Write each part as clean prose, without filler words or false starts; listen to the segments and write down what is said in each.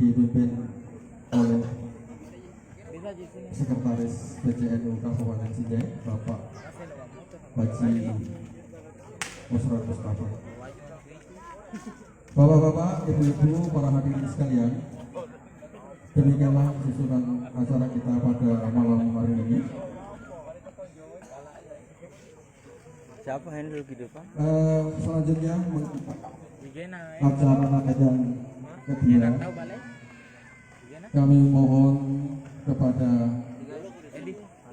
dipimpin oleh Sekretaris PCNU Kabupaten Sijai, Bapak Haji Musron Mustafa. Bapak-bapak, ibu-ibu, para hadirin sekalian, demikianlah susunan acara kita pada malam hari ini. Siapa handle gitu Pak? Selanjutnya acara yang kedua, kami mohon kepada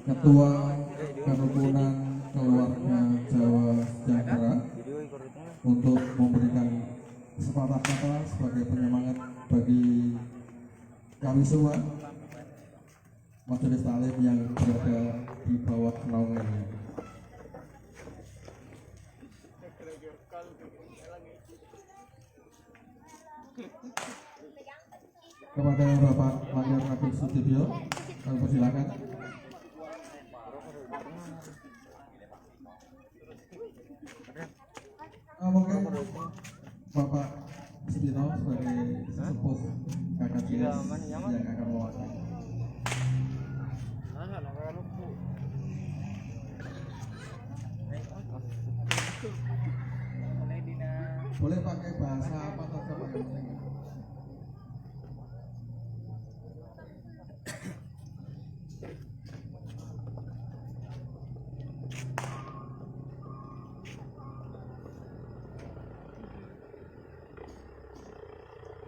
Ketua Kerukunan Keluarga Jawa Sejahtera untuk memberikan sepatah kata sebagai penyemangat bagi kami semua majelis taklim yang berada di bawah naungannya. Kepada Bapak Mayor Rafiq Sudibyo, kami persilakan. Mungkin Bapak Sudino sebagai sesepuh kakak yang akan mewakili. Boleh pakai bahasa apa saja Pak yang penting.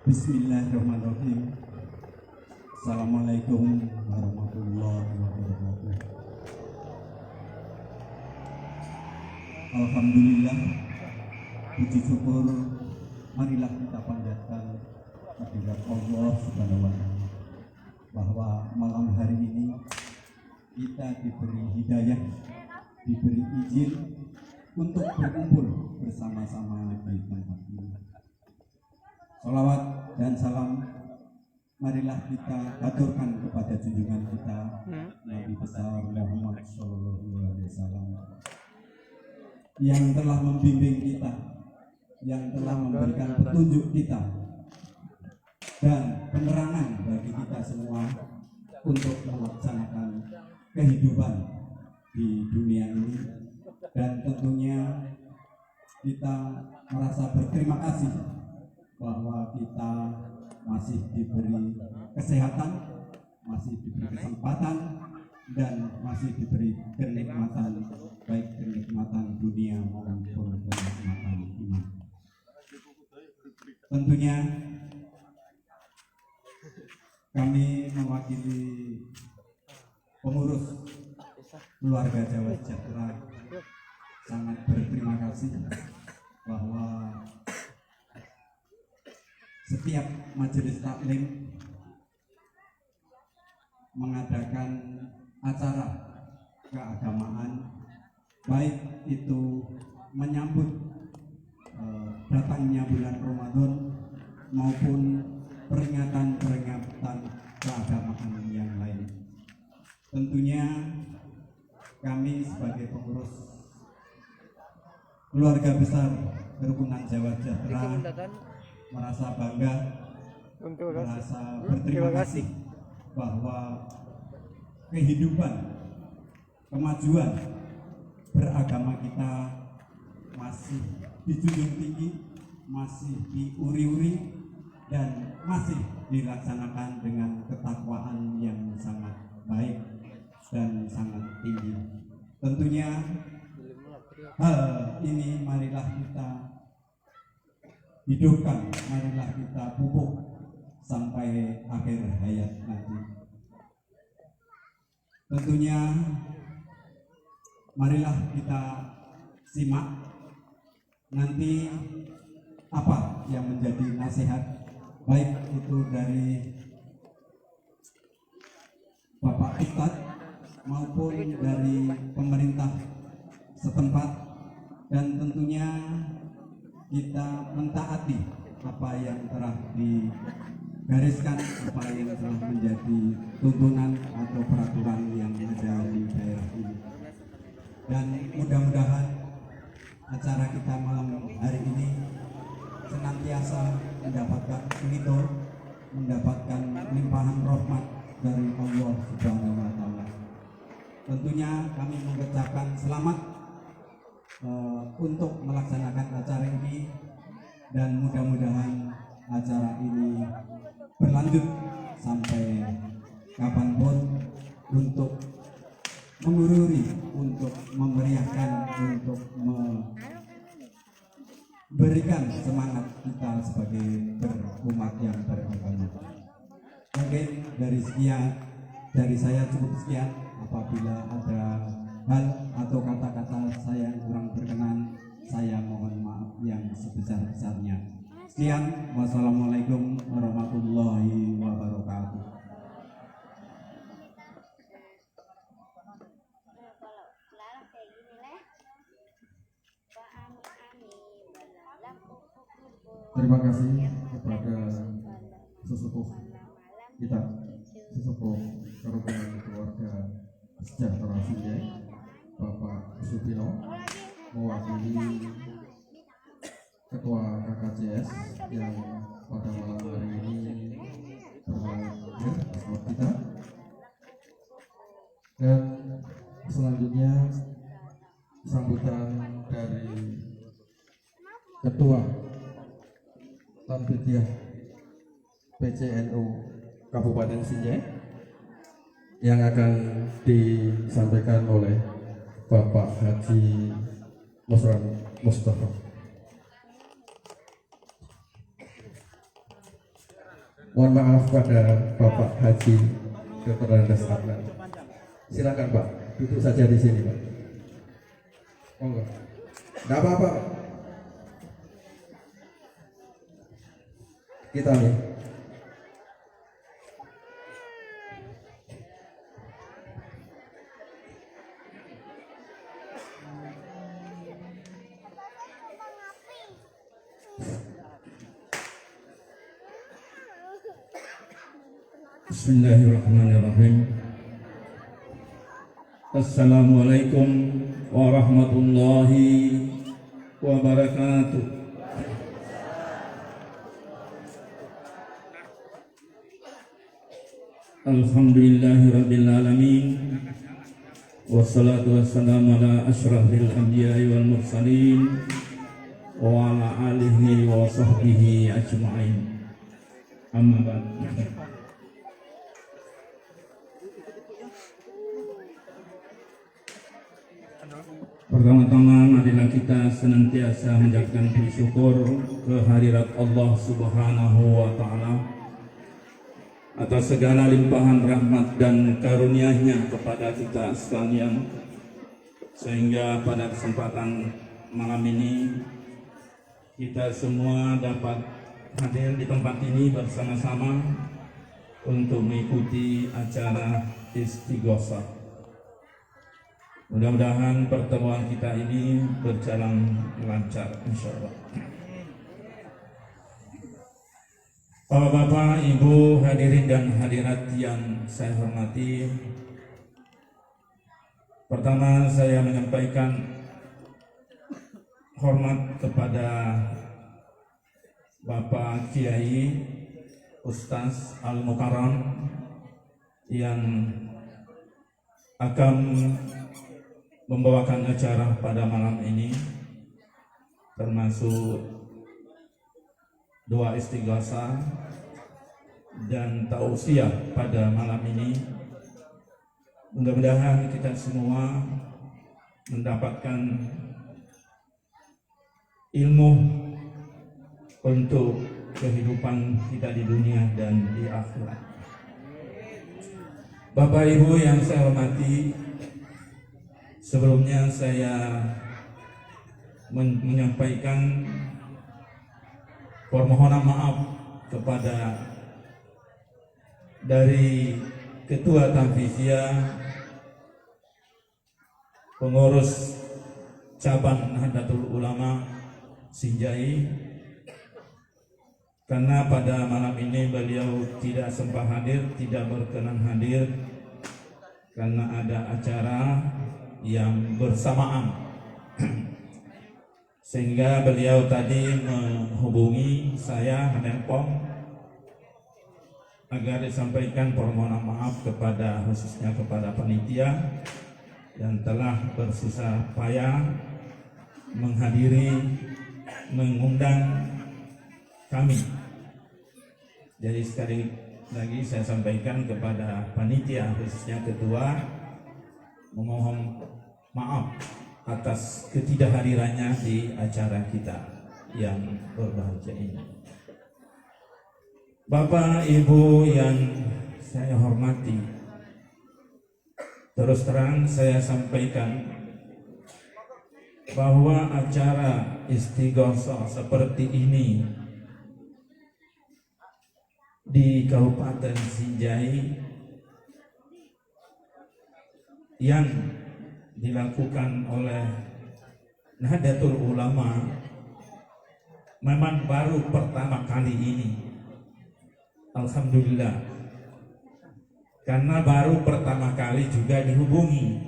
Bismillahirrahmanirrahim. Assalamualaikum warahmatullahi wabarakatuh. Alhamdulillah, puji syukur marilah kita panjatkan kehadirat Allah Subhanahu wa Ta'ala, bahwa malam hari ini kita diberi hidayah, diberi izin untuk berkumpul bersama-sama di tempat ini. Salawat dan salam marilah kita aturkan kepada junjungan kita Nabi besar Muhammad Sallallahu Alaihi Wasallam, yang telah membimbing kita, yang telah memberikan petunjuk kita dan penerangan bagi kita semua untuk melaksanakan kehidupan di dunia ini. Dan tentunya kita merasa berterima kasih bahwa kita masih diberi kesehatan, masih diberi kesempatan, dan masih diberi kenikmatan, baik kenikmatan dunia maupun kenikmatan iman. Tentunya kami mewakili pengurus keluarga Jawa Sejahtera sangat berterima kasih bahwa setiap majelis taklim mengadakan acara keagamaan, baik itu menyambut datangnya bulan Ramadan maupun peringatan-peringatan keagamaan yang lain. Tentunya kami sebagai pengurus keluarga besar Kerukunan Jawa Sejahtera merasa bangga, merasa berterima kasih bahwa kehidupan, kemajuan beragama kita masih dijunjung tinggi, masih diuri-uri, dan masih dilaksanakan dengan ketakwaan yang sangat baik dan sangat tinggi. Tentunya hal ini marilah kita hidupkan, marilah kita pupuk sampai akhir hayat nanti. Tentunya marilah kita simak nanti apa yang menjadi nasihat, baik itu dari Bapak Ustadz maupun dari pemerintah setempat, dan tentunya kita mentaati apa yang telah digariskan, apa yang telah menjadi tuntunan atau peraturan yang ada di daerah ini. Dan mudah-mudahan acara kita malam hari ini senantiasa mendapatkan ridho mendapatkan limpahan rahmat dari Allah Subhanahu wa taala. Tentunya kami mengucapkan selamat untuk melaksanakan acara ini, dan mudah-mudahan acara ini berlanjut sampai kapanpun untuk mengururi, untuk memeriahkan, untuk memberikan semangat kita sebagai berumat yang beragama. Mungkin dari saya cukup sekian. Apabila ada hal atau kata-kata saya yang kurang berkenan, saya mohon maaf yang sebesar-besarnya. Sekian, wassalamualaikum warahmatullahi wabarakatuh. Terima kasih kepada sesepuh kita, sesepuh kerukunan keluarga sejahtera Sinjai, Bapak Supino, mewakili Ketua KKJS yang pada malam hari ini berhadir bersama kita. Dan selanjutnya sambutan dari Ketua Tanfidiyah PCNU Kabupaten Sinjai yang akan disampaikan oleh Bapak Haji Musran Mustafa. Mohon maaf pada Bapak Haji Dr. Andes Adnan. Silakan Pak, duduk saja di sini Pak. Oh enggak, enggak apa-apa. Kita nih. Bismillahirrahmanirrahim. Assalamualaikum warahmatullahi wabarakatuh. Alhamdulillahirabbil alamin. Wassalatu wassalamu ala asyrafil anbiya'i wal mursalin wa ala alihi wa sahbihi ajma'in. Amma ba'd. Pertama-tama marilah kita senantiasa menjadikan bersyukur kehadirat Allah Subhanahu wa taala atas segala limpahan rahmat dan karunia-Nya kepada kita sekalian, sehingga pada kesempatan malam ini kita semua dapat hadir di tempat ini bersama-sama untuk mengikuti acara Istighosah. Mudah-mudahan pertemuan kita ini berjalan lancar, insyaallah. Bapak-bapak, ibu, hadirin dan hadirat yang saya hormati, pertama saya menyampaikan hormat kepada Bapak Kiai Ustaz Al-Mukarram yang akan membawakan acara pada malam ini, termasuk doa istighosah dan tausiah pada malam ini. Mudah-mudahan kita semua mendapatkan ilmu untuk kehidupan kita di dunia dan di akhirat. Bapak Ibu yang saya hormati, sebelumnya saya menyampaikan permohonan maaf kepada dari Ketua Tanfidiyah, pengurus cabang Nahdlatul Ulama Sinjai, karena pada malam ini beliau tidak sempat hadir, tidak berkenan hadir karena ada acara yang bersamaan sehingga beliau tadi menghubungi saya, menelpon agar disampaikan permohonan maaf kepada khususnya kepada panitia yang telah bersusah payah menghadiri, mengundang kami. Jadi sekali lagi saya sampaikan kepada panitia khususnya ketua, memohon maaf atas ketidakhadirannya di acara kita yang berbahagia ini. Bapak Ibu yang saya hormati, terus terang saya sampaikan bahwa acara istighosah seperti ini di Kabupaten Sinjai yang dilakukan oleh Nahdlatul Ulama memang baru pertama kali ini. Alhamdulillah, karena baru pertama kali juga dihubungi.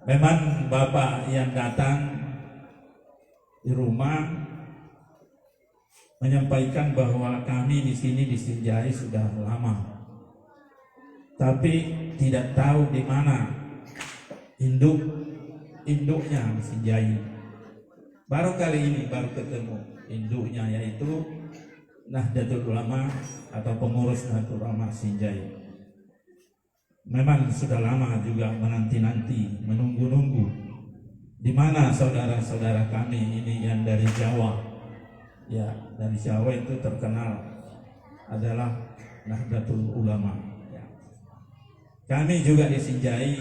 Memang Bapak yang datang di rumah menyampaikan bahwa kami di sini di Sinjai sudah lama, tapi tidak tahu di mana induknya di Sinjai. Baru kali ini baru ketemu induknya, yaitu Nahdlatul Ulama atau pengurus Nahdlatul Ulama Sinjai. Memang sudah lama juga menanti-nanti, menunggu-nunggu di mana saudara-saudara kami ini yang dari Jawa. Ya, dari Jawa itu terkenal adalah Nahdlatul Ulama. Ya. Kami juga di Sinjai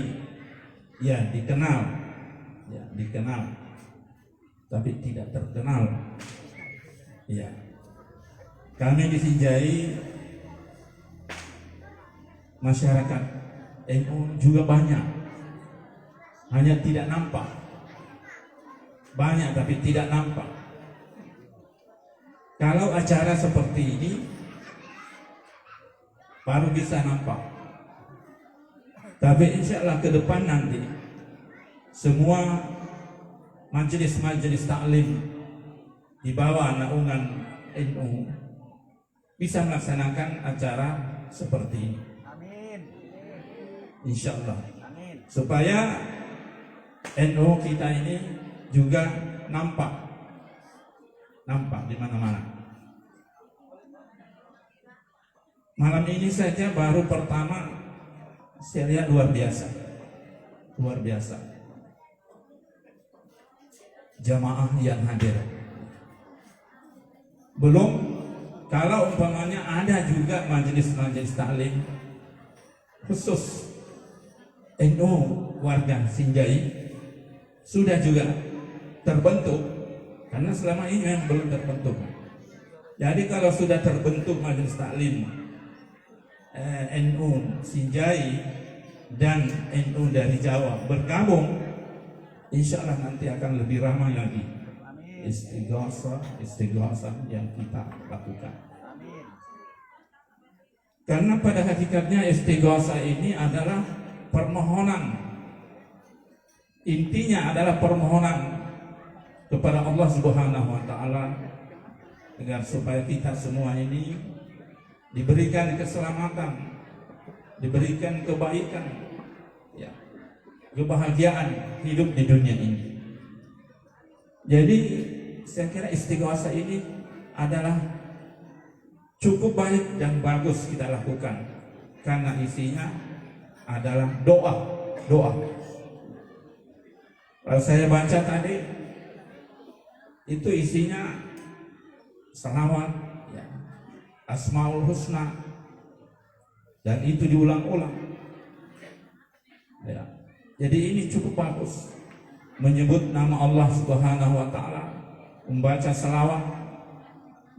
ya dikenal, tapi tidak terkenal. Ya. Kami di Sinjai masyarakat NU juga banyak, hanya tidak nampak. Banyak tapi tidak nampak. Kalau acara seperti ini baru bisa nampak. Tapi insya Allah ke depan nanti semua majelis-majelis taklim di bawah naungan NU bisa melaksanakan acara seperti ini. Amin. Insya Allah. Amin. Supaya NU kita ini juga nampak di mana-mana. Malam ini saja baru pertama saya lihat luar biasa. Jamaah yang hadir. Belum kalau umpamanya ada juga majelis-majelis taklim khusus NU warga Sinjai sudah juga terbentuk, karena selama ini memang belum terbentuk. Jadi kalau sudah terbentuk majelis taklim NU Sinjai dan NU dari Jawa bergabung, insya Allah nanti akan lebih ramai lagi istighosah yang kita lakukan. Karena pada hakikatnya istighosah ini adalah permohonan, intinya adalah permohonan kepada Allah Subhanahu wa taala agar supaya kita semua ini diberikan keselamatan, diberikan kebaikan, ya, kebahagiaan hidup di dunia ini. Jadi saya kira istighosah ini adalah cukup baik dan bagus kita lakukan, karena isinya adalah doa. Kalau saya baca tadi itu isinya salawat, ya, Asmaul Husna, dan itu diulang-ulang. Ya. Jadi ini cukup bagus, menyebut nama Allah Subhanahu wa taala, membaca selawat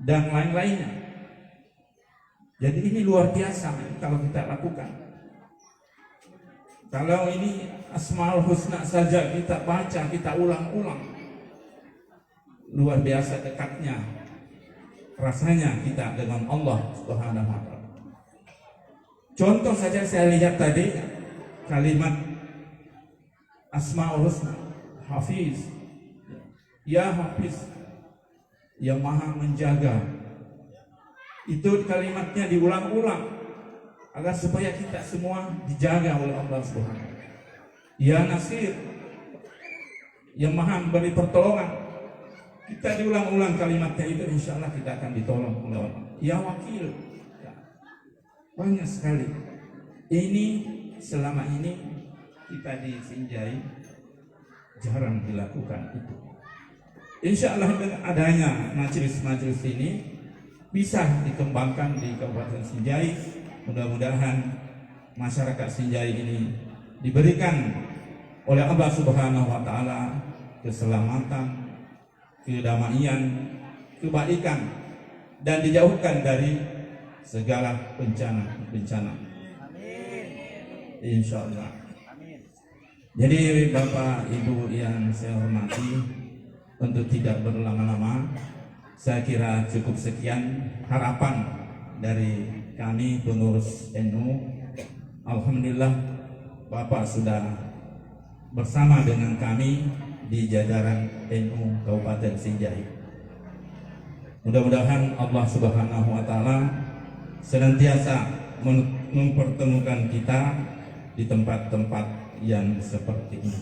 dan lain-lainnya. Jadi ini luar biasa kalau kita lakukan. Kalau ini Asmaul Husna saja kita baca, kita ulang-ulang, luar biasa dekatnya rasanya kita dengan Allah Subhanahu wa taala. Contoh saja saya lihat tadi kalimat Asmaul Husna, Hafiz, ya Hafiz, yang maha menjaga, Itu kalimatnya diulang-ulang agar supaya kita semua dijaga oleh Allah Subhanahu. Ya Nasir, yang maha memberi pertolongan. Kita diulang-ulang kalimatnya itu, insya Allah kita akan ditolong oleh Allah. Ya Wakil, ya. Banyak sekali. Ini selama ini kita di Sinjai jarang dilakukan itu. Insya Allah dengan adanya majelis-majelis ini bisa dikembangkan di Kabupaten Sinjai. Mudah-mudahan masyarakat Sinjai ini diberikan oleh Allah Subhanahu wa taala keselamatan, kedamaian, kebaikan, dan dijauhkan dari segala bencana. Insya Allah. Jadi Bapak Ibu yang saya hormati, untuk tidak berlama-lama, saya kira cukup sekian harapan dari kami pengurus NU. Alhamdulillah Bapak sudah bersama dengan kami di jajaran NU Kabupaten Sinjai. Mudah-mudahan Allah Subhanahu wa taala senantiasa mempertemukan kita di tempat-tempat yang seperti ini.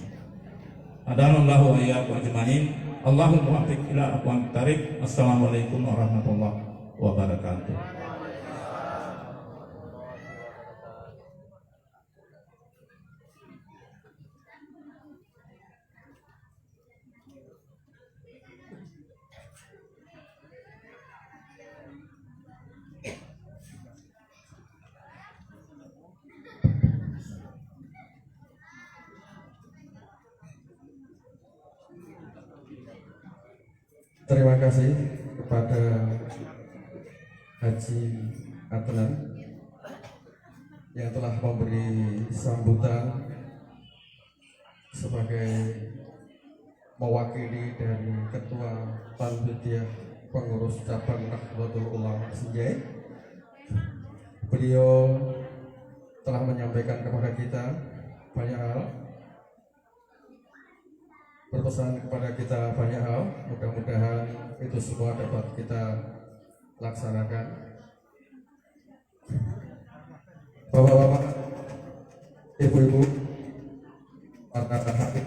Adanallahu wa iyyakum ajmain. Allahumma muwaffiq ila aqwamit thariq. Assalamualaikum warahmatullahi wabarakatuh. Terima kasih kepada Haji Adnan yang telah memberi sambutan sebagai mewakili dari Ketua Panitia Pengurus Cabang Nahdlatul Ulama Sinjai. Beliau telah menyampaikan kepada kita banyak hal, berpesan kepada kita banyak hal. Mudah-mudahan itu semua dapat kita laksanakan. Bapak-bapak, ibu-ibu, para hadirin,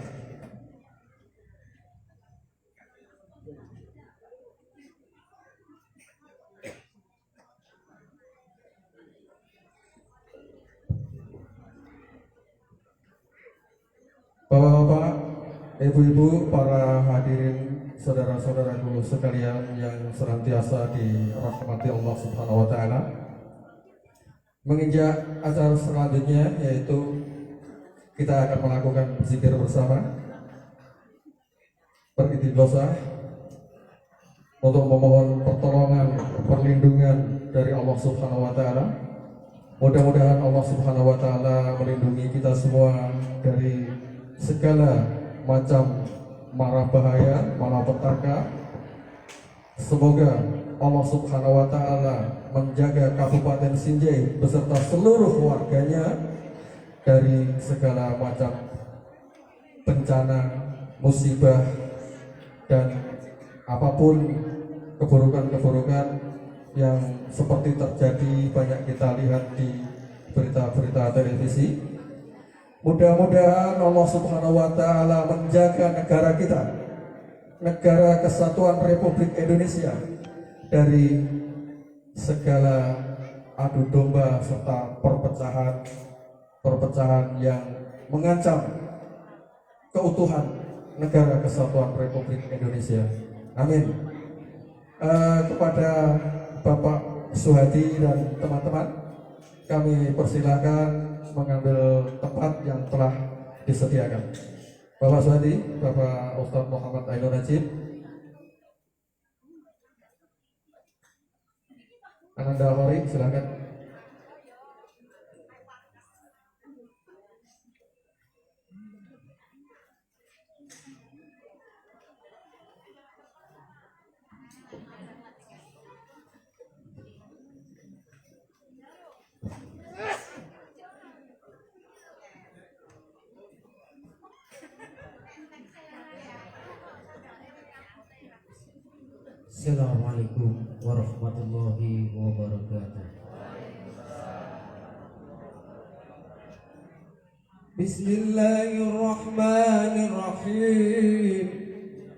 Bapak-bapak, ibu-ibu, para hadirin, saudara-saudaraku sekalian yang senantiasa dirahmati Allah Subhanahu wa taala. Menginjak acara selanjutnya, yaitu kita akan melakukan zikir bersama, beristighosah untuk memohon pertolongan, perlindungan dari Allah Subhanahu wa taala. Mudah-mudahan Allah Subhanahu wa taala melindungi kita semua dari segala macam mara bahaya, malapetaka. Semoga Allah Subhanahu wa taala menjaga Kabupaten Sinjai beserta seluruh warganya dari segala macam bencana, musibah, dan apapun keburukan-keburukan yang seperti terjadi banyak kita lihat di berita-berita televisi. Mudah-mudahan Allah Subhanahu wa taala menjaga negara kita, Negara Kesatuan Republik Indonesia, dari segala adu domba serta perpecahan yang mengancam keutuhan Negara Kesatuan Republik Indonesia. Amin. Kepada Bapak Suhadi dan teman-teman, kami persilakan mengambil tempat yang telah disediakan. Bapak Suhadi, Bapak Ustadz Muhammad Ainun Najib, Ananda Hori, silakan. Assalamualaikum warahmatullahi wabarakatuh. Bismillahirrahmanirrahim.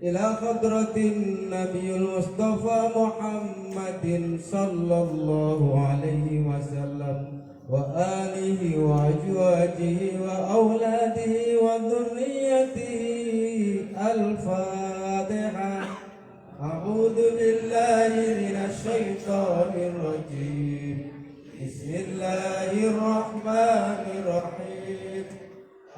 Ila hadratin Nabiul Mustafa Muhammadin sallallahu alaihi wasallam wa alihi wa azwajihi wa auladihi wa dhurriyyatihi. Al-Fatihah. A'udzu billahi minasy syaithanir rajim. Bismillahirrahmanirrahim.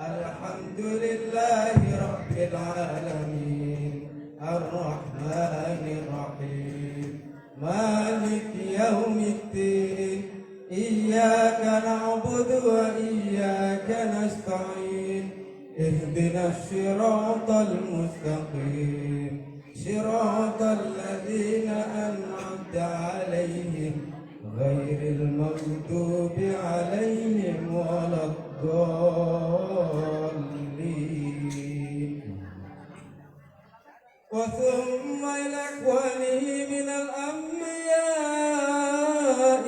Alhamdulillahi rabbil alamin. Ar-Rahmanir Rahim. Maliki yaumiddin. Iyyaka na'budu wa iyyaka nasta'in. Ihdinas siratal mustaqim. Siratal ladzina an'amta 'alaihim ghairil maghdubi 'alaihim waladdallin. Wa thumma ila ikhwanihi minal anbiya'i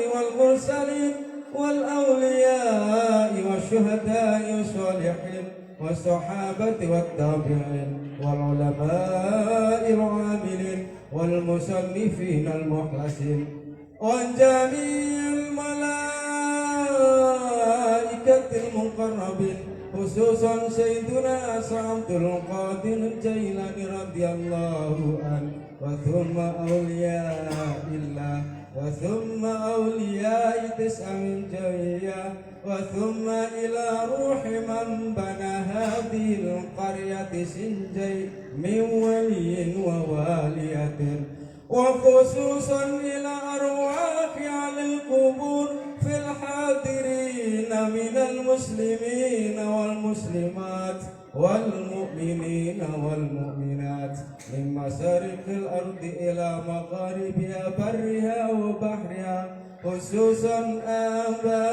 wal mursalin wal awliya'i wasyuhada'i wassalihin wassahabati wattabi'in wal ulama'il 'amilin wal musannifin al muhlasin wa jami'il malaikatil muqarrabin khususan Sayyiduna Abdul Qadir Jailani radhiyallahu an wa thumma awliya'illah wa thumma awliya'i tis'amin jawiyah wa thumma ila ruhi man bana hadhil qaryati sinjai min waliyin wa waliyatin wa khususan ila arwahi alil kubur fil hadirin minal muslimin wal muslimat wal mu'minin wal mu'minat min masariqil ardi ila magharibiha barriha wa bahriha khususan aba'ana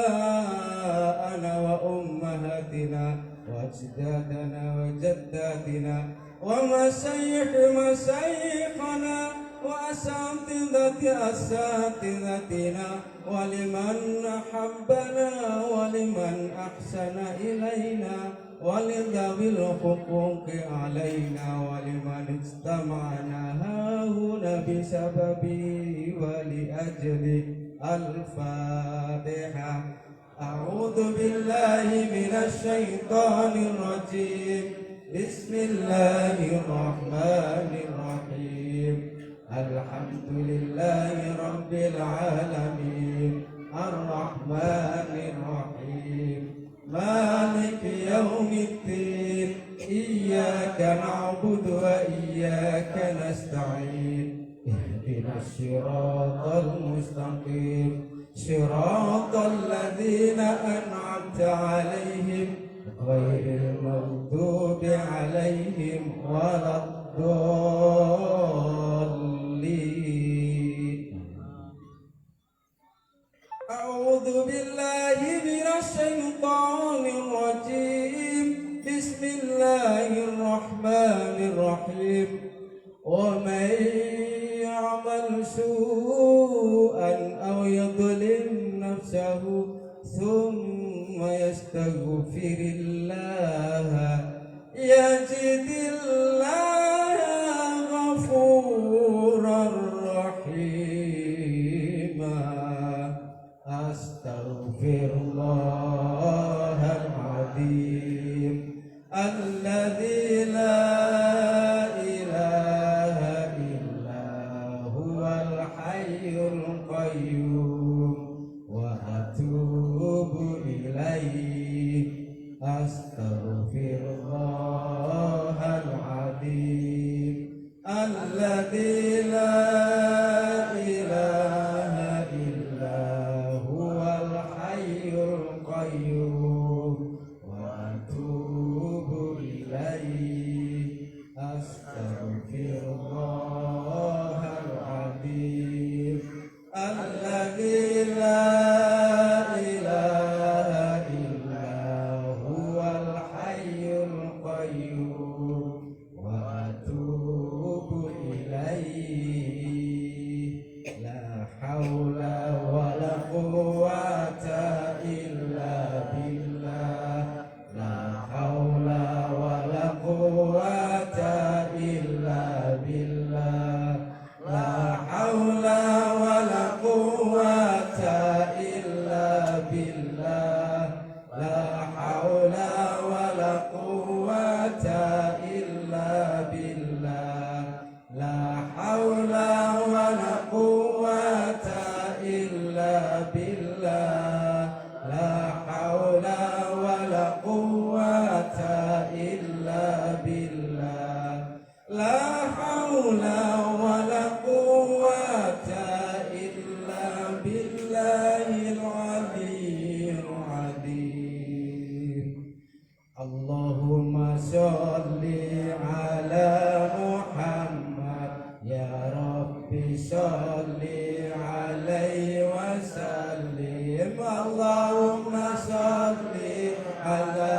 wa ummahatina wa ajdadana wa jaddatina wa masyayikhana wa asatidatina wa liman ahabbana wa liman ahsana ilaina wa lidawil huquqi alaina wa liman istama'na hahuna bisababi wa li ajli. Al-Fatihah. A'udzu billahi minasy syaithanir rajim. Bismillahirrahmanirrahim. Alhamdulillahi rabbil alamin. Ar-Rahmanir Rahim. Maliki yaumiddin. Iyyaka na'budu wa iyyaka nasta'in. Ihdinas siratal mustaqim. Siratal ladzina an'amta 'alaihim ghairil maghdubi 'alaihim waladdallin. A'udzu billahi minasy syaithanir rajim. Bismillahirrahmanirrahim. Wa may ya'mal su'an aw yadhlim nafsahu thumma yastaghfirillaha yajidillaha ghafurar rahima. Astaghfirullahal azim alladzi la wa atubu ilaihi. Astaghfirullahal azim alladzi la ilaha illa huwal hayyul qayyum wa atubu ilaihi. Astaghfirullahal azim alladzi إلا بالله لا حول ولا قوة إلا بالله لا حول ولا قوة إلا بالله العلي العظيم اللهم صل على محمد يا رب صل عليه وسلم اللهم صل على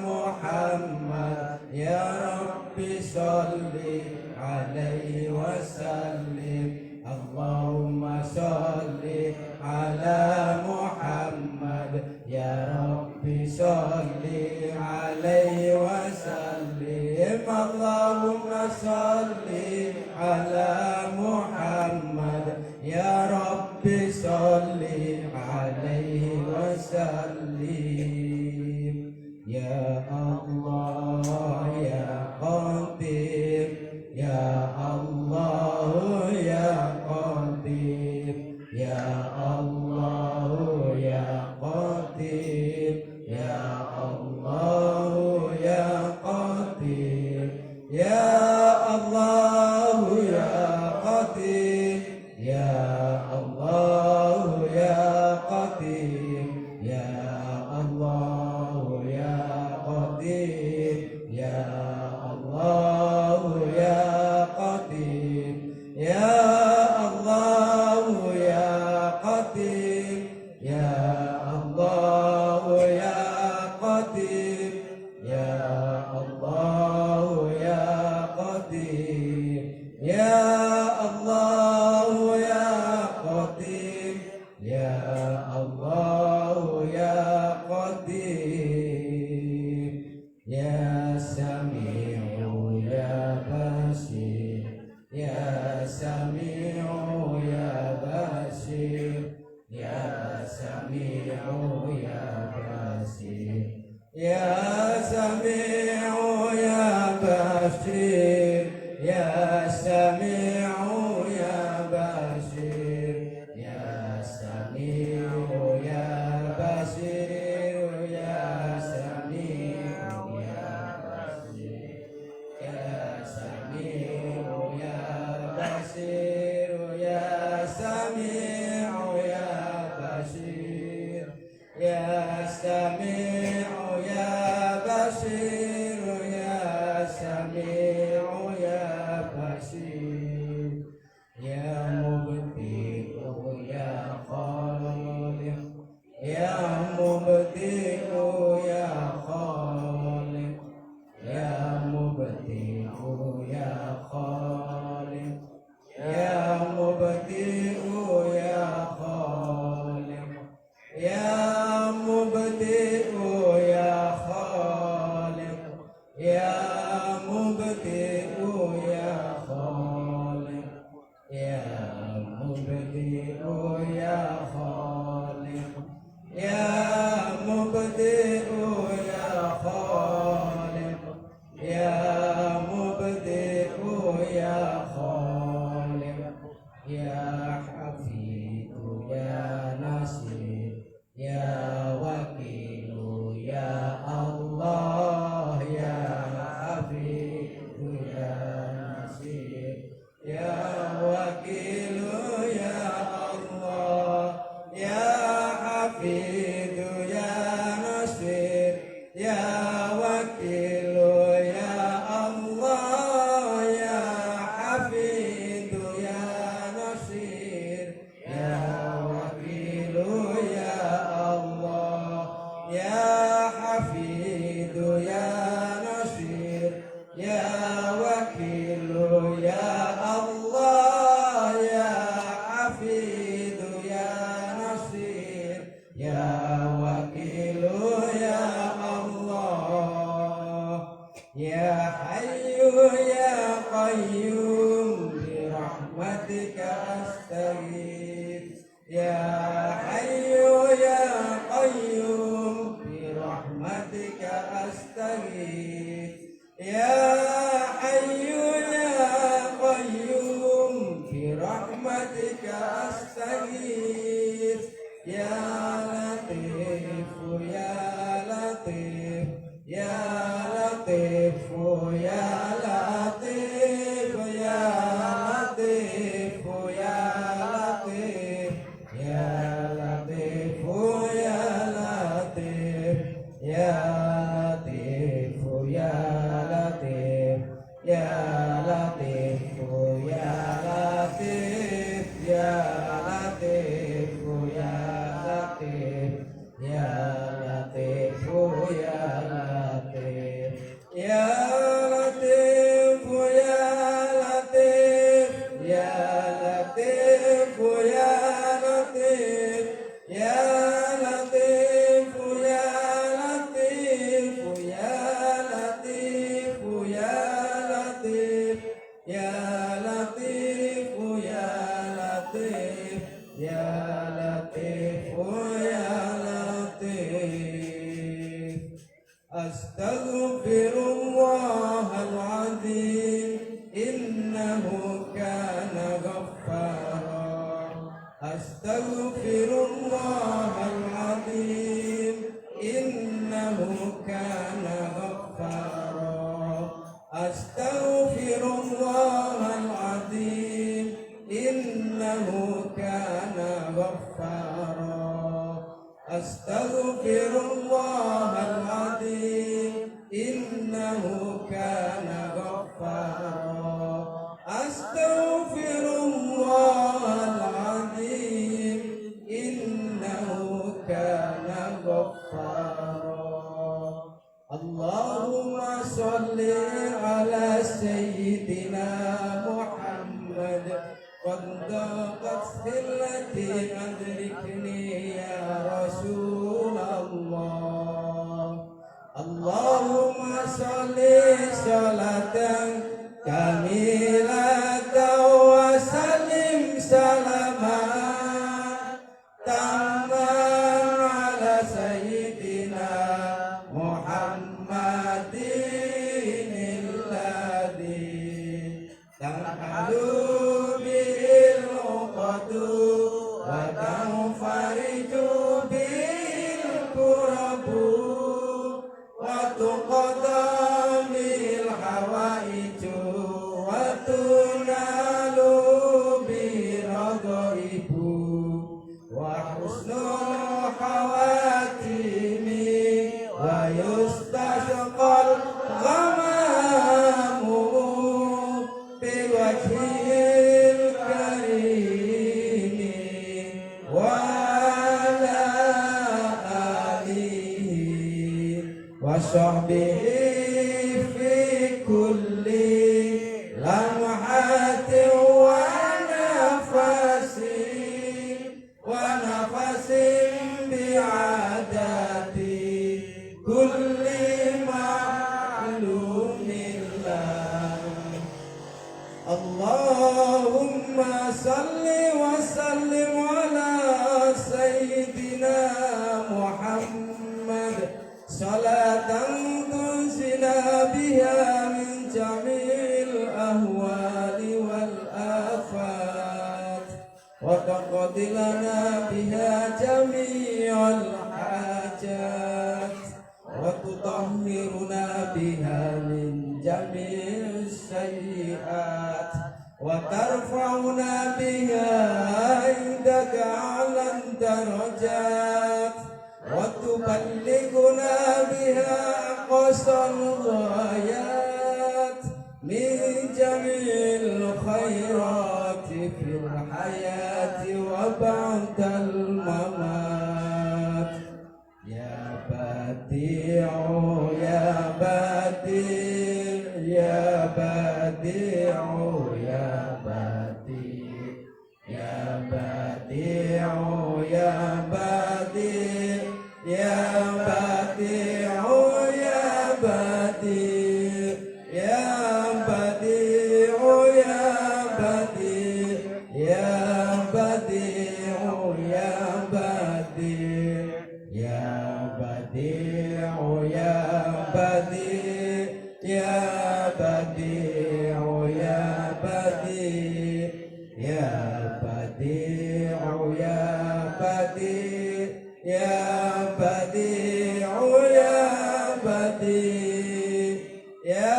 محمد يا رب صل عليه وسلم اللهم صل على محمد يا رب صل عليه وسلم اللهم صل على محمد يا رب صل عليه وسلم يا الله يا قدير يا الله يا قدير يا الله يا قدير يا الله يا قدير يا الله يا قدير يا الله يا قدير يا الله يا قدير يا الله يا قدير يا الله يا قدير يا الله يا قدير يا الله يا قدير يا الله يا قدير يا الله يا قدير يا سميع يا بصير يا سميع يا بصير يا سميع يا بصير يا سميع يا بصير يا سميع يا بصير يا سميع يا بصير يا سميع يا بصير يا سميع يا بصير يا سميع يا بصير يا سميع يا بصير يا سميع يا بصير يا مبدئ يا خالق يا مبدئ يا خالق يا مبدئ يا خالق يا مبدئ يا خالق يا مبدئ يا خالق يا مبدئ يا خالق يا مبدئ يا خالق يا مبدئ يا خالق يا مبدئ يا خالق يا حفيظ يا نصير يا وكيل يا الله يا حفيظ يا نصير يا وكيل يا الله يا حفيظ يا نصير يا وكيل يا الله يا حفيظ يا نصير يا وكيل يا الله يا حفيظ يا نصير يا وكيل يا الله يا حفيظ يا نصير يا وكيل يا الله يا حي يا قيوم برحمتك أستغيث يا حي يا قيوم برحمتك أستغيث يا حي يا قيوم برحمتك أستغيث Ya Latifu Ya Latif Ya Latifu Ya Latif Ya Latifu Ya Latif Ya Latifu Ya Latif Ya Latifu Ya Latif Ya Latifu Ya Latif Ya Latifu Ya Latif Ya Latifu Ya Latif Ya Latifu Ya Latif Ya Latifu Ya Latif Ya Latifu Ya Latifu Ya Latifu Ya Latif Ya Latifu Ya Latif Ya Latifu Ya Latif Astaghfirullahal azim innahu kana ghaffara Astaghfirullahal azim innahu kana ghaffara Astaghfirullahal azim innahu kana ghaffara Astaghfirullahal azim innahu kana ghaffara Astaghfirullahal azim innahu kana ghaffara Allahumma sholli ala sayyidina Muhammad qad daqat khillati adrikni ya Rasulullah Allahumma sholli sholatan kamilatan wa sallim salaman tamman ala sayyidina Muhammadin alladhi tanhalu bil uqadu wa tanfariju bil kurabu wa tuqadam bil hawaiju wa tunalu bi radaibu wa husnul khawatimi wa yustasqal ghamamu bi wajhil karimi wa ala alihi wa sahbihi fi kulli lamhatin wa nafasin bi'adati kulli ma'lumin lahu Allahumma salli wa sallim ala sayyidina Muhammad salatan tunzina biha min jami'il ahwali wal afat wa taqdi lana biha jami'al hajat wa tutahhiruna biha min jami'is sayyi'at wa tarfa'una biha indaka 'alan darajat wa tuballighuna biha aqsal ghayat min jami'il khairati fil hayati wa ba'dal mamat ya badi'u ya badi' ya badi'u ya badi' ya badi'u ya badi' ya badi'u ya badi' ya badi'u ya badi' ya badi'u ya badi' ya badi'u ya badi' ya badi'u ya badi' ya badi'u ya badi' بديع يا بديع يا بديع يا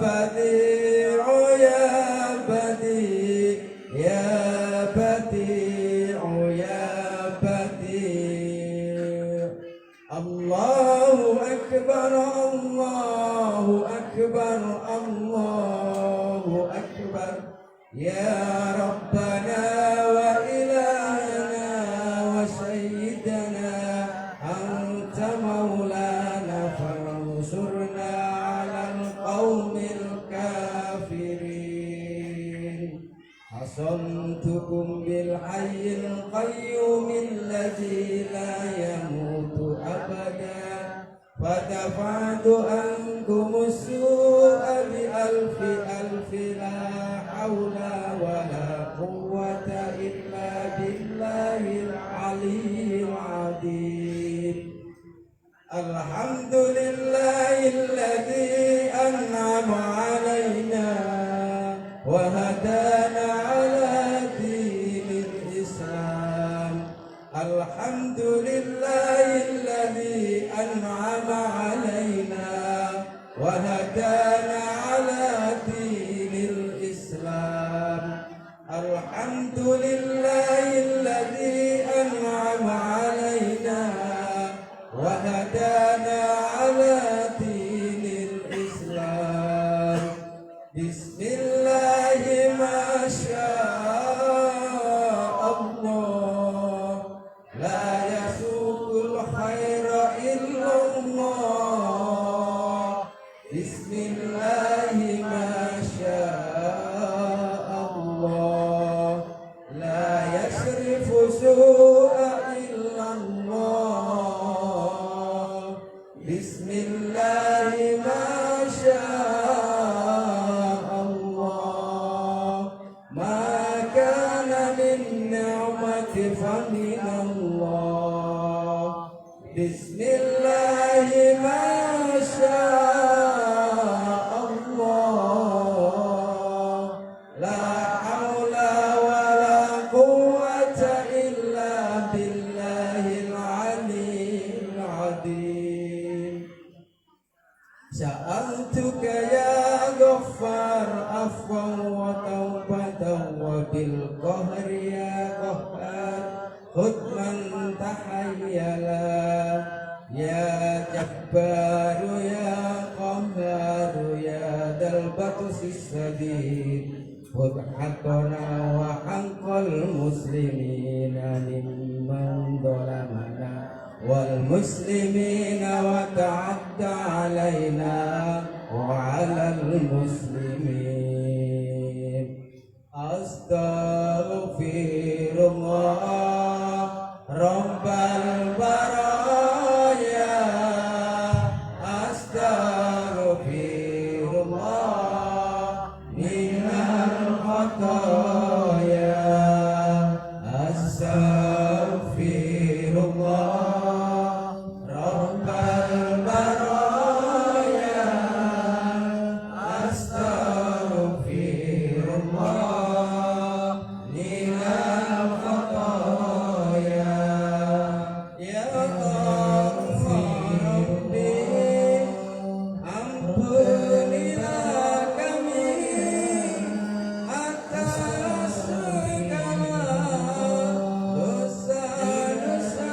بديع يا بديع يا بديع يا بديع الله أكبر الله أكبر الله أكبر يا ربنا وإلهنا وسيدنا أنت مولانا فانصرنا على القوم الكافرين عصمتكم بالحي القيوم الذي لا يموت أبدا ودفعت عنكم السوء بألف ألف لا حول ولا قوة إلا بالله العلي العظيم الحمد لله الذي أنعم علينا وهدانا على دين الإسلام الحمد لله الذي أنعم علينا وهدانا على دين الإسلام الحمد لله الذي أنعم علينا وهدانا على دين الإسلام بسم الله ما شاء الله لا يسوق الخير إلا الله بسم الله ما شاء الله لا يصرف سوء إلا الله بسم الله ما شاء الله ما كان من نعمة فمن الله بسم الله ما شاء الله لا حول ولا قوة إلا بالله العلي العظيم سألتك يا غفار عفوا وتوبة وبالقهر يا قهار خذ من تحيلا يا جبار يا قهار يا ذا البطش الشديد خذ حقنا وحق المسلمين ممن ظلمنا والمسلمين وتعد علينا وعلى المسلمين أستغفر الله رب البرايا أستغفر الله من الخطايا أستغفر الله رب البرايا أستغفر الله من الخطايا يا ربي ampunilah kami atas segala dosa-dosa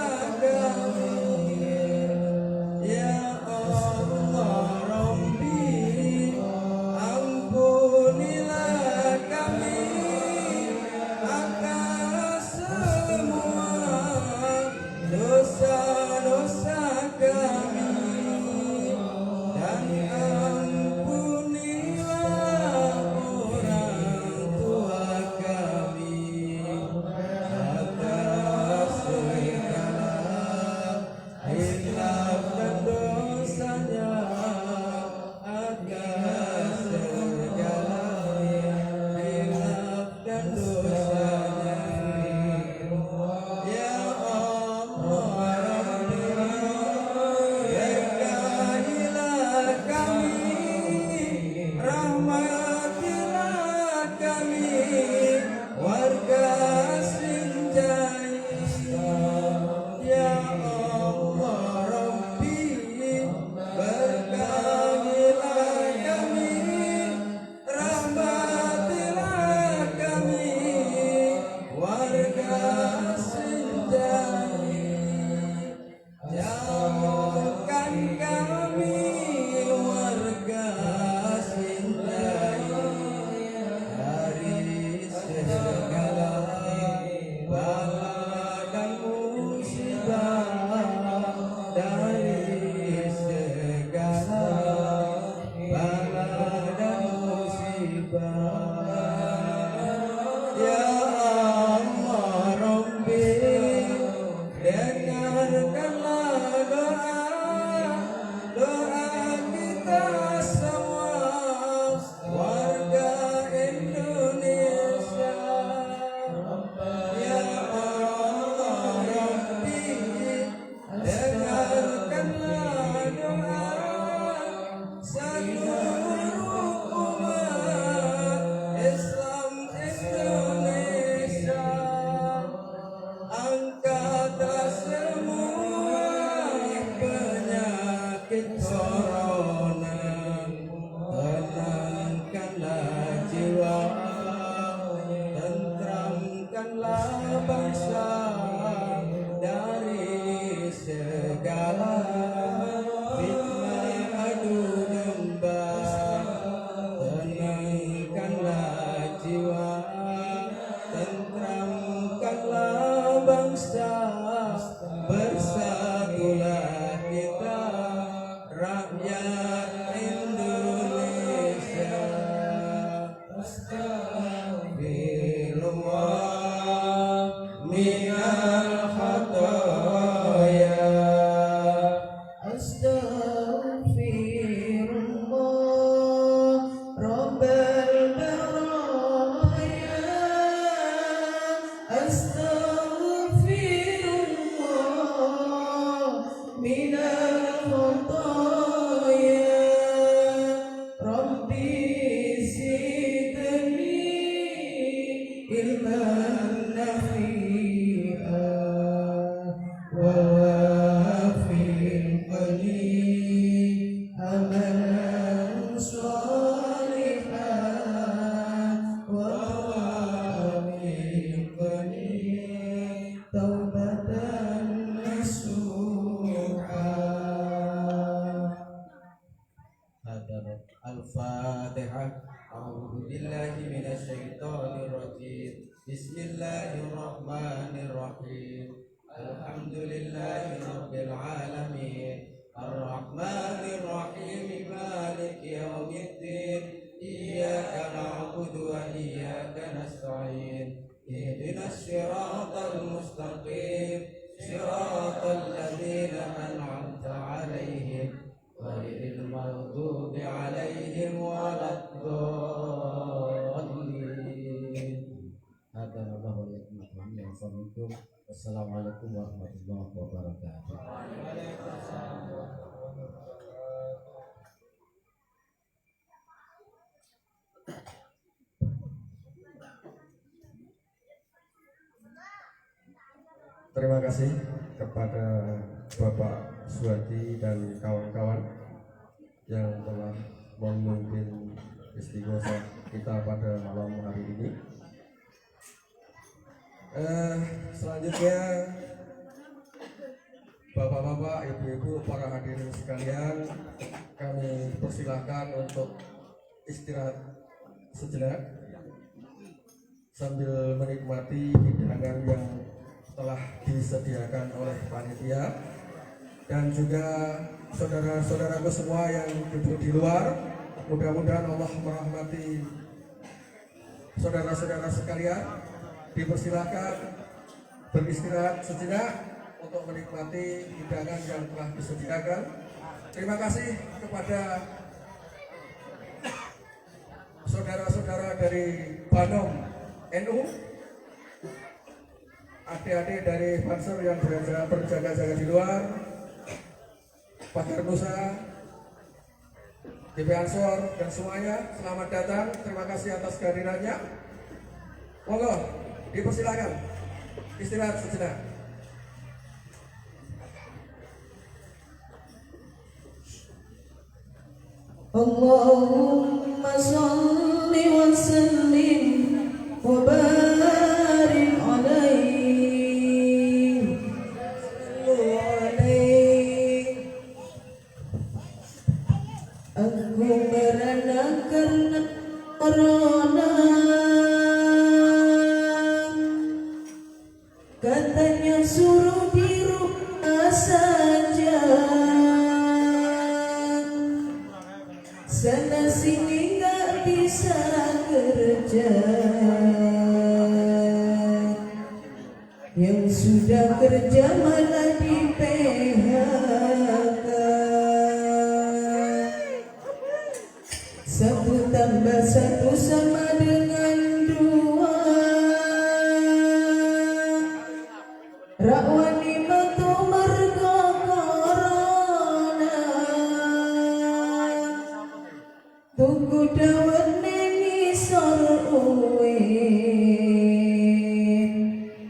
dalam fitnah adu domba. Tenangkanlah jiwa, tentramkanlah bangsa, bersatulah kita rakyat Indonesia. Astagfirullah minal khataya. Astaghfirullah Rabbal baraya. Astaghfirullah minal khataya. Rabbi zidni ilman nafi'a wa wafiqni amalan sholihan wa wafiqni taubatan nasuha. Al-Fatihah. A'udzu billahi minasy syaithanir rajim. Bismillahirrahmanirrahim. Alhamdulillahi rabbil alamin. Ar-Rahmanir Rahim. Maliki yaumiddin. Iyyaka na'budu wa iyyaka nasta'in. Ihdinas siratal mustaqim. Siratal ladzina an'amta 'alaihim ghairil maghdubi 'alaihim waladdallin. Hadanallahu wa iyyakum. Wassalamualaikum warahmatullahi wabarakatuh. Terima kasih kepada Bapak Suwadi dan kawan-kawan yang telah memimpin istighosah kita pada malam hari ini. Selanjutnya Bapak-bapak, ibu-ibu, para hadirin sekalian, kami persilahkan untuk istirahat sejenak sambil menikmati hidangan yang telah disediakan oleh panitia dan juga saudara-saudaraku semua yang duduk di luar. Mudah-mudahan Allah merahmati saudara-saudara sekalian. Dipersilakan beristirahat sejenak untuk menikmati hidangan yang telah disediakan. Terima kasih kepada saudara-saudara dari Banom NU, adik-adik dari Banser yang berjaga-jaga di luar, Pakar Nusa, DP Ansor, dan semuanya, selamat datang. Terima kasih atas kehadirannya. Monggo, dipersilakan istirahat sejenak. Allahumma shalli wa sallim wa barik alaihi. Aku merana karena corona, katanya suruh di rumah saja, sana sini nggak bisa kerja. Yang sudah kerja malah di PHK. Satu tambah satu sama dengan dua. Rakwani matu mergo corona. Tuku dawet neni sor uwin.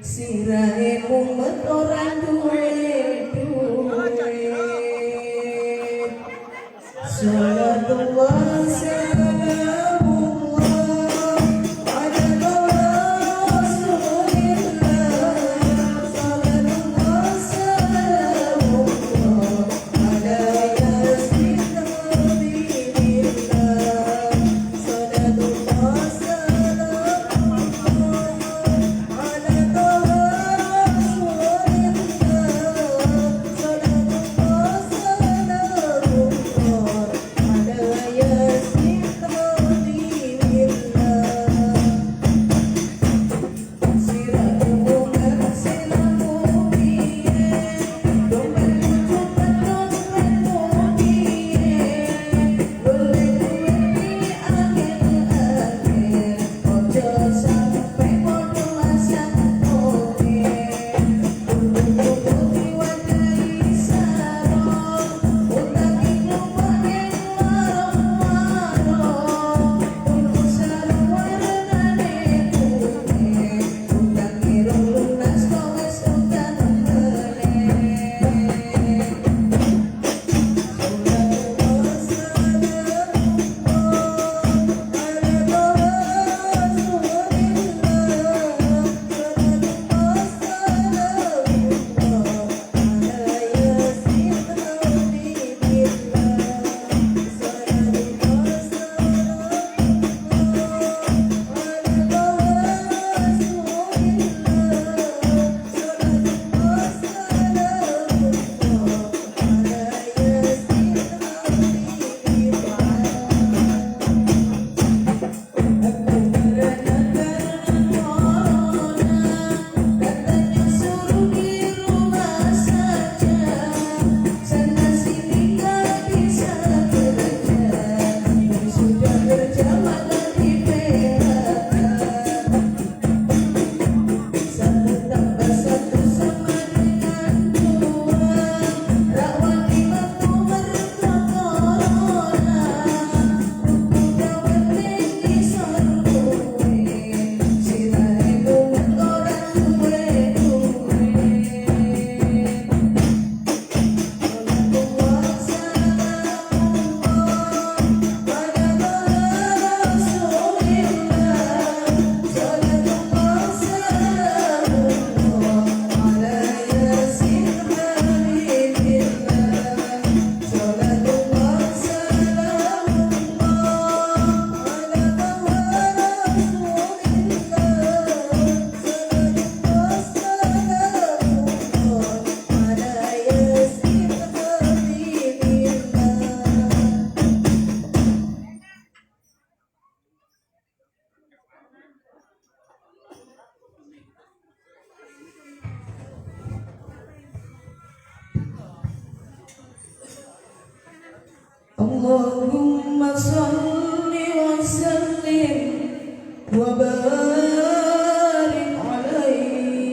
Sirahe mumet orang duwe Allahumma salli wa sallim wa barik alaihi.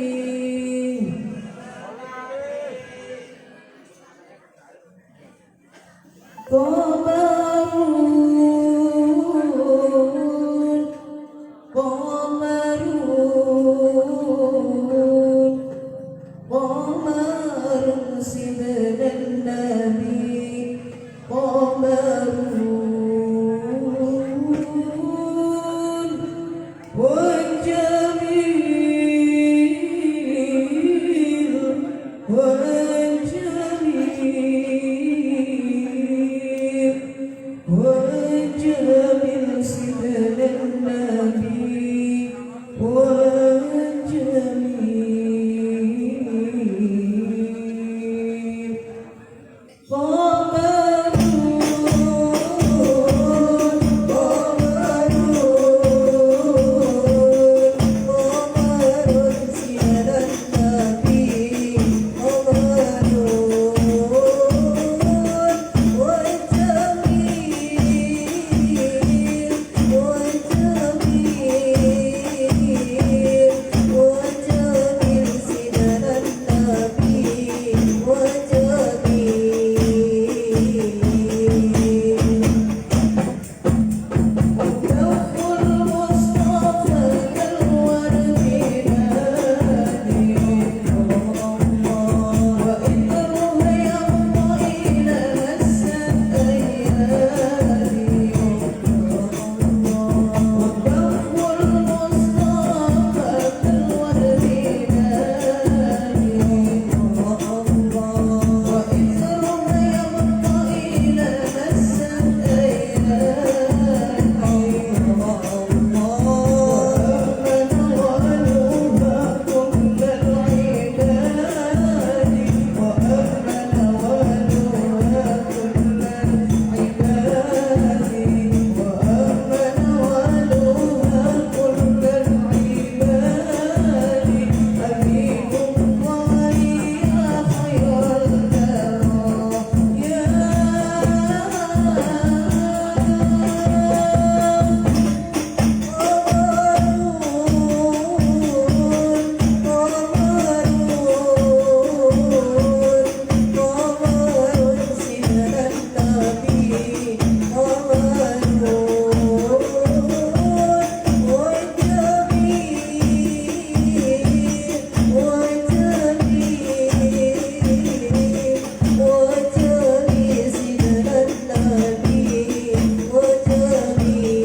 Qamarun, qamarun, qamarun sidratan nabi, qamarun wa jamil wa jamil وجميل سيدنا النبي وجميل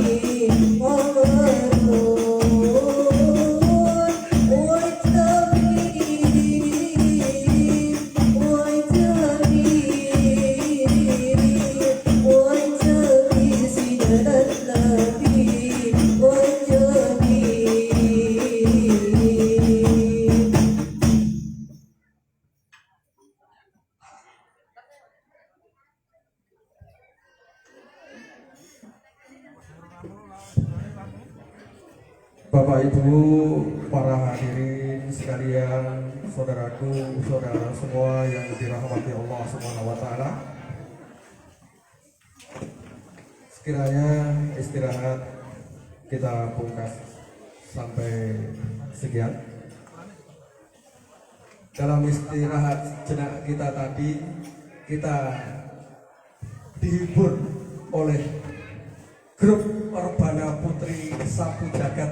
قمرون قمرون سيدنا النبي Bapak Ibu, para hadirin sekalian, saudaraku, saudara semua yang dirahmati Allah Subhanahu wa taala. Sekiranya istirahat kita pungkas sampai sekian. Dalam istirahat jenak kita tadi, kita dihibur oleh grup Orbana Putri Sapu Jagat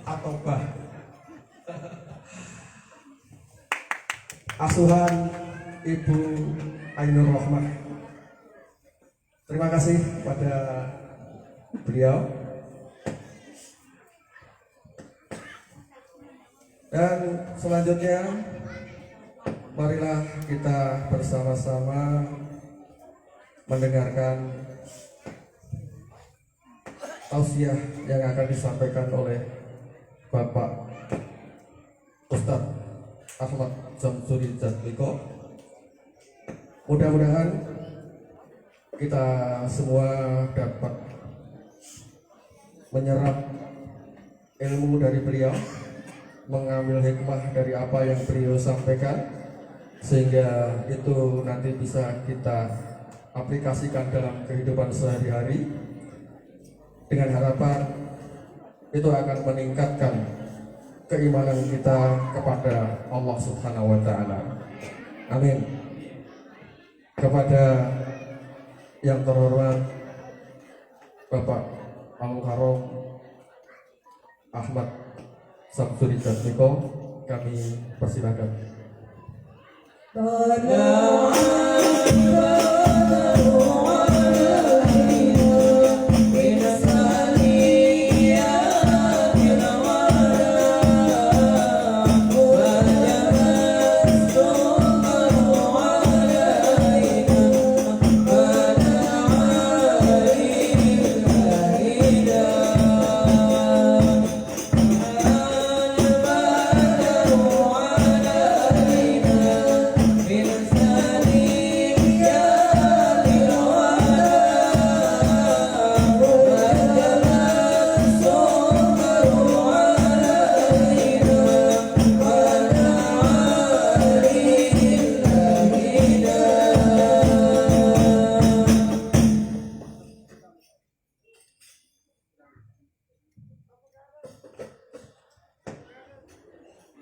atau asuhan Ibu Ainur Rohmah. Terima kasih pada beliau. Dan selanjutnya marilah kita bersama-sama mendengarkan tausiah yang akan disampaikan oleh Bapak Ustadz Ahmad Jamsuri Jatmiko. Mudah-mudahan kita semua dapat menyerap ilmu dari beliau, mengambil hikmah dari apa yang beliau sampaikan, sehingga itu nanti bisa kita aplikasikan dalam kehidupan sehari-hari, dengan harapan itu akan meningkatkan keimanan kita kepada Allah Subhanahu wa Ta'ala. Amin. Kepada yang terhormat Bapak Al-Mukarram Ahmad Samsuri Jatmiko, kami persilakan.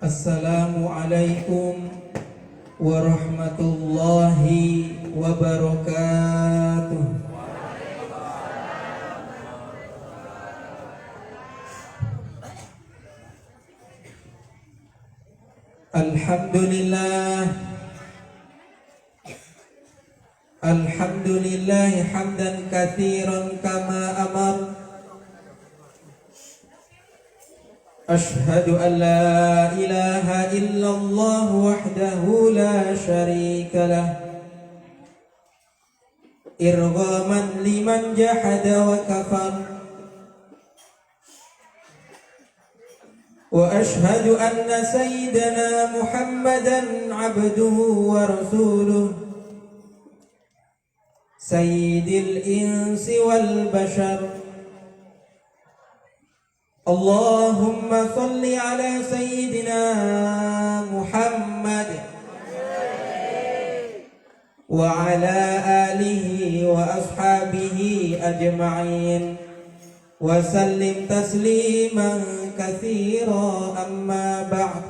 Assalamualaikum warahmatullahi wabarakatuh. Alhamdulillah hamdan katsiran kama amar. أشهد أن لا إله إلا الله وحده لا شريك له إرغاما لمن جحد وكفر وأشهد أن سيدنا محمدا عبده ورسوله سيد الإنس والبشر. اللهم صل على سيدنا محمد وعلى آله وأصحابه أجمعين وسلم تسليما كثيرا. أما بعد،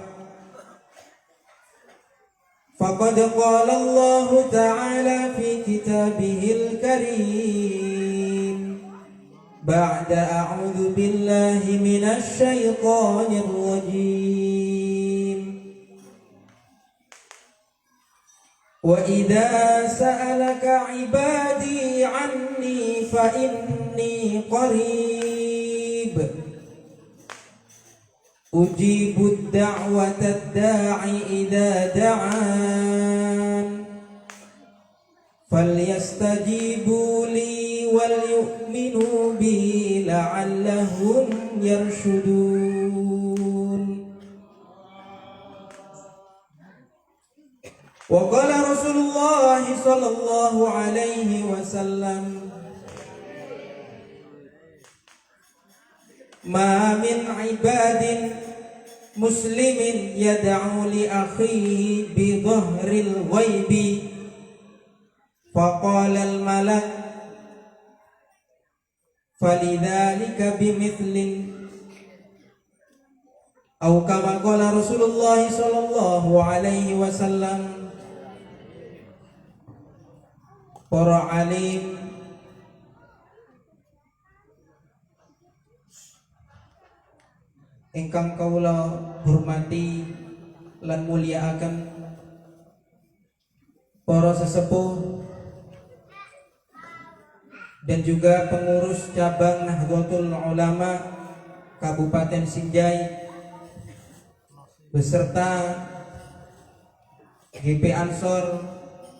فقد قال الله تعالى في كتابه الكريم بعد أعوذ بالله من الشيطان الرجيم: وإذا سألك عبادي عني فإني قريب أجيب الدعوة الداع إذا دعان فليستجيبوا لي وليؤمنوا بي لعلهم يرشدون. وقال رسول الله صلى الله عليه وسلم: ما من عباد مسلم يدعو لأخيه بظهر الغيب فقال الملك falidzalika bimithlin au kama qala Rasulullah sallallahu alaihi wasallam. Para alim ingkang kaula hormati lan mulyakaken, para sesepuh dan juga pengurus cabang Nahdlatul Ulama Kabupaten Sinjai beserta GP Ansor,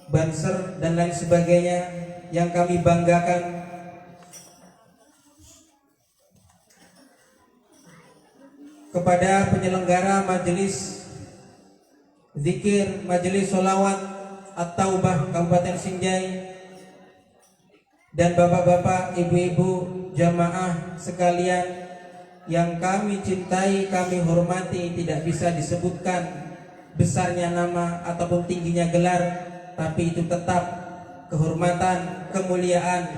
Banser dan lain sebagainya yang kami banggakan. Kepada penyelenggara majelis zikir, majelis sholawat At-Taubah Kabupaten Sinjai, dan bapak-bapak, ibu-ibu, jamaah sekalian yang kami cintai, kami hormati, tidak bisa disebutkan besarnya nama ataupun tingginya gelar, tapi itu tetap kehormatan, kemuliaan,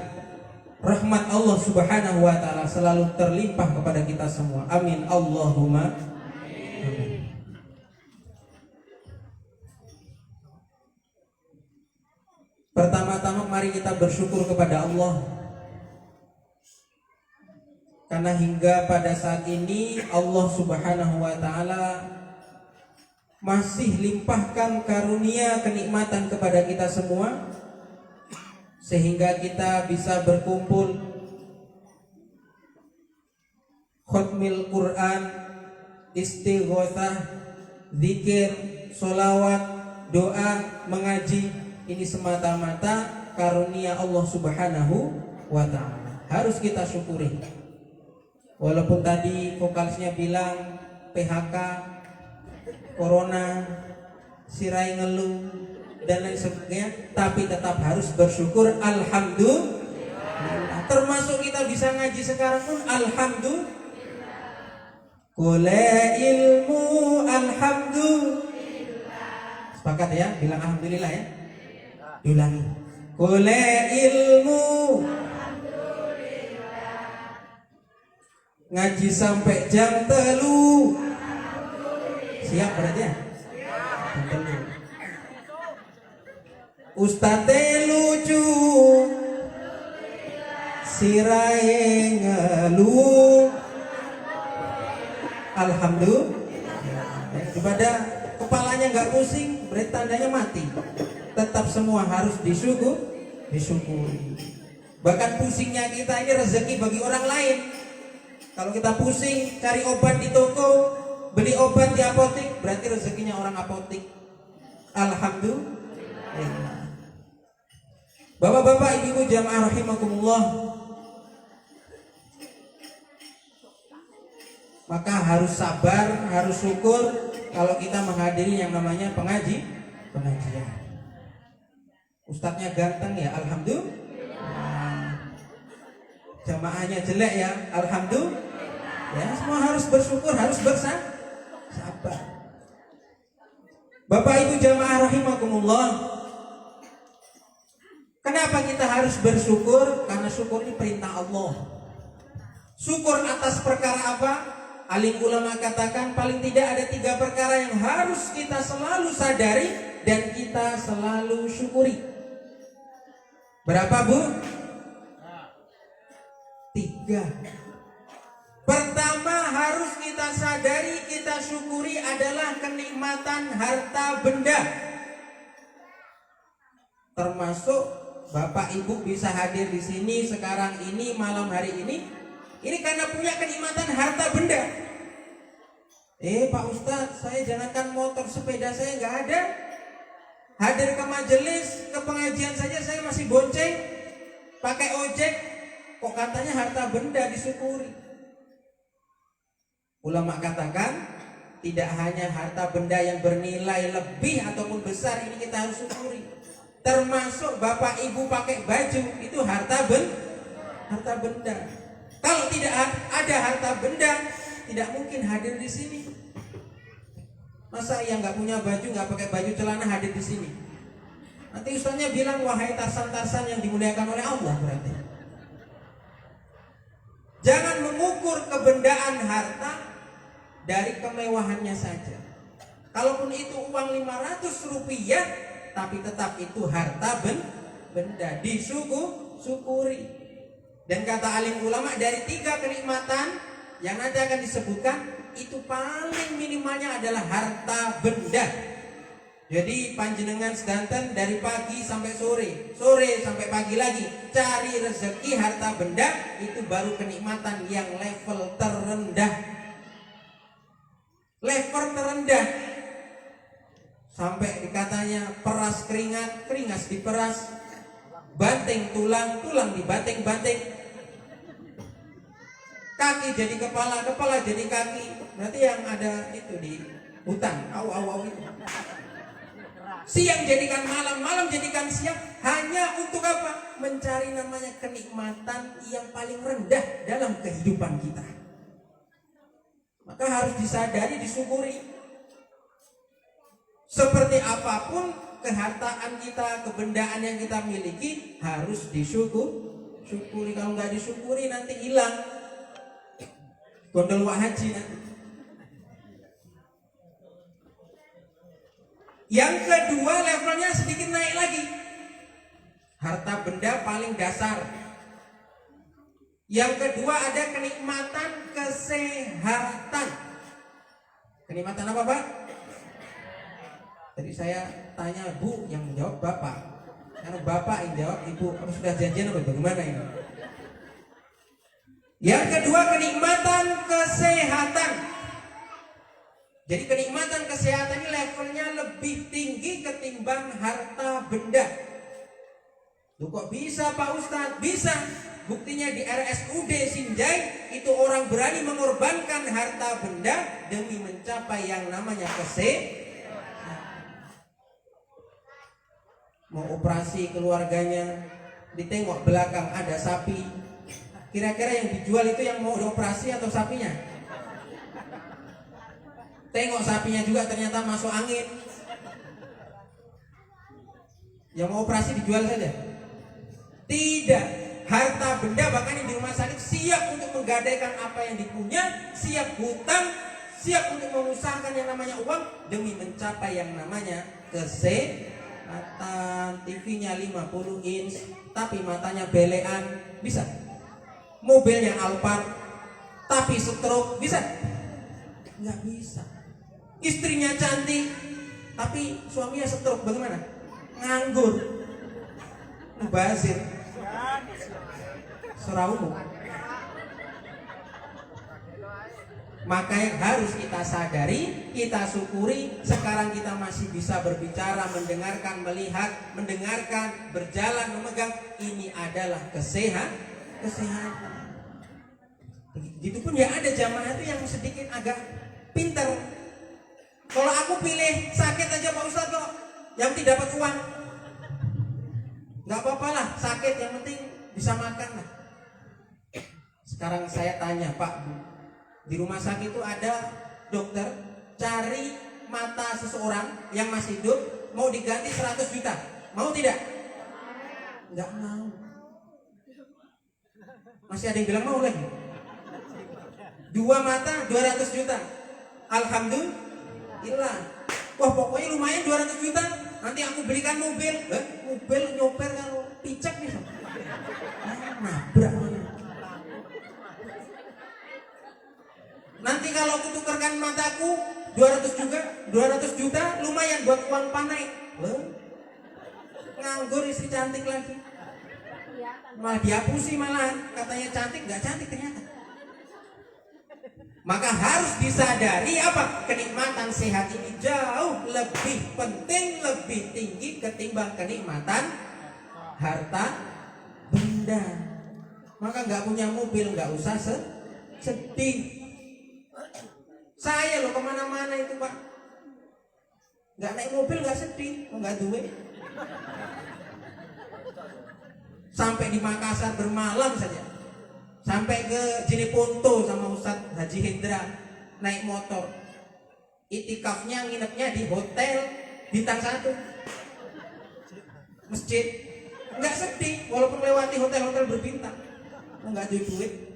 rahmat Allah Subhanahu wa taala selalu terlimpah kepada kita semua. Amin Allahumma amin. Pertama-tama mari kita bersyukur kepada Allah, karena hingga pada saat ini Allah Subhanahu wa taala masih limpahkan karunia kenikmatan kepada kita semua, sehingga kita bisa berkumpul khutmil Quran, istighotsah, zikir, sholawat, doa, mengaji. Ini semata-mata karunia Allah Subhanahu wa ta'ala, harus kita syukuri. Walaupun tadi vokalisnya bilang PHK, Corona, sirai ngeluh dan lain sebagainya, tapi tetap harus bersyukur. Alhamdulillah. Termasuk kita bisa ngaji sekarang pun alhamdulillah. Kule ilmu alhamdulillah. Sepakat ya, bilang alhamdulillah ya. Diulangi. Kule ilmu alhamdulillah. Ngaji sampai jam 3. Siap berarti ya? Siap. Ustate lucu, sirai ngeluh, alhamdulillah. Daripada kepalanya nggak pusing, berarti tandanya mati. Tetap semua harus disyukuri. Bahkan pusingnya kita ini rezeki bagi orang lain. Kalau kita pusing cari obat di toko, beli obat di apotek, berarti rezekinya orang apotek. Alhamdulillah. Bapak-bapak, ibu-ibu jamaah rahimakumullah, maka harus sabar, harus syukur kalau kita menghadiri yang namanya pengajian. Ustadznya ganteng ya, alhamdulillah. Jamaahnya jelek ya, alhamdulillah. Ya, semua harus bersyukur, harus bersabar. Bapak ibu jamaah rahimakumullah, kenapa kita harus bersyukur? Karena syukur ini perintah Allah. Syukur atas perkara apa? Alim ulama katakan paling tidak ada 3 perkara yang harus kita selalu sadari dan kita selalu syukuri. Berapa bu? 3. Pertama harus kita sadari, kita syukuri adalah kenikmatan harta benda. Termasuk bapak ibu bisa hadir di sini sekarang ini, malam hari ini karena punya kenikmatan harta benda. Pak Ustadz, saya jangankan motor, sepeda saya nggak ada. Hadir ke majelis, ke pengajian saja saya masih bonceng, pakai ojek. Kok katanya harta benda disyukuri? Ulama katakan tidak hanya harta benda yang bernilai lebih ataupun besar ini kita harus syukuri. Termasuk bapak ibu pakai baju, itu harta benda. Kalau tidak ada harta benda, tidak mungkin hadir di sini. Masa yang nggak punya baju, nggak pakai baju celana hadir di sini? Nanti ustaznya bilang, wahai Tarsan-Tarsan yang dimuliakan oleh Allah berarti. Jangan mengukur kebendaan harta dari kemewahannya saja. Kalaupun itu uang 500 rupiah, tapi tetap itu harta benda, disyukuri. Dan kata alim ulama, dari 3 kenikmatan yang nanti akan disebutkan, itu paling minimalnya adalah harta benda. Jadi panjenengan sedanten dari pagi sampai sore, sore sampai pagi lagi cari rezeki harta benda, itu baru kenikmatan yang level terendah. Level terendah. Sampai dikatanya peras keringat, keringat diperas, banting tulang, tulang dibanting-banting, kaki jadi kepala, kepala jadi kaki. Berarti yang ada itu di hutan, au itu. Siang jadikan malam, malam jadikan siang, hanya untuk apa? Mencari namanya kenikmatan yang paling rendah dalam kehidupan kita. Maka harus disadari, disyukuri. Seperti apapun kehartaan kita, kebendaan yang kita miliki, harus disyukuri. Kalau nggak disyukuri nanti hilang. Gondol wak haji nanti. Yang kedua, levelnya sedikit naik lagi. Harta benda paling dasar. Yang kedua ada kenikmatan kesehatan. Kenikmatan apa, Pak? Tadi saya tanya Bu, yang menjawab Bapak. Karena Bapak yang jawab Ibu, apa sudah janjian apa bagaimana ini? Yang kedua, kenikmatan kesehatan. Jadi kenikmatan kesehatan ini levelnya lebih tinggi ketimbang harta benda. Loh, kok bisa Pak Ustadz? Bisa. Buktinya di RSUD Sinjai itu orang berani mengorbankan harta benda demi mencapai yang namanya kesehatan. Mau operasi keluarganya, ditengok belakang ada sapi. Kira-kira yang dijual itu yang mau dioperasi atau sapinya? Tengok sapinya juga ternyata masuk angin. Yang mau operasi dijual saja? Tidak. Harta benda bahkan yang di rumah sakit siap untuk menggadaikan apa yang dipunya, siap hutang, siap untuk mengusahakan yang namanya uang demi mencapai yang namanya kesehatan. TV-nya 50 inch tapi matanya belean, bisa? Mobilnya Alphard tapi stroke, bisa? Nggak bisa. Istrinya cantik tapi suaminya stroke, bagaimana? Nganggur, mubazir, seraumu. Maka yang harus kita sadari, kita syukuri, sekarang kita masih bisa berbicara, mendengarkan, melihat, mendengarkan, berjalan, memegang. Ini adalah kesehatan. Begitupun ya ada jamaah itu yang sedikit agak pinter. Kalau aku pilih sakit aja Pak Ustadz kok, yang penting dapat uang. Nggak apa-apa lah, sakit yang penting bisa makan lah. Sekarang saya tanya Pak Bu, di rumah sakit itu ada dokter cari mata seseorang yang masih hidup mau diganti 100 juta. Mau tidak? Enggak mau. Masih ada yang bilang mau lagi. 2 mata 200 juta. Alhamdulillah. Wah pokoknya lumayan 200 juta. Nanti aku belikan mobil. Mobil nyoper kalau picek nih. Nabrak. Nanti kalau aku tukarkan mataku 200 juta lumayan buat uang panai. Nganggur istri cantik lagi. Malah dihapusi malahan, katanya cantik, nggak cantik ternyata. Maka harus disadari apa? Kenikmatan sehat ini jauh lebih penting, lebih tinggi ketimbang kenikmatan harta benda. Maka nggak punya mobil nggak usah sedih. Saya loh kemana-mana itu Pak, nggak naik mobil nggak sedih, nggak duit. Sampai di Makassar bermalam saja, sampai ke Jeneponto sama Ustadz Haji Hendra naik motor. Itikafnya nginepnya di hotel bintang 1 masjid, nggak sedih walaupun lewati hotel-hotel berbintang, nggak duit.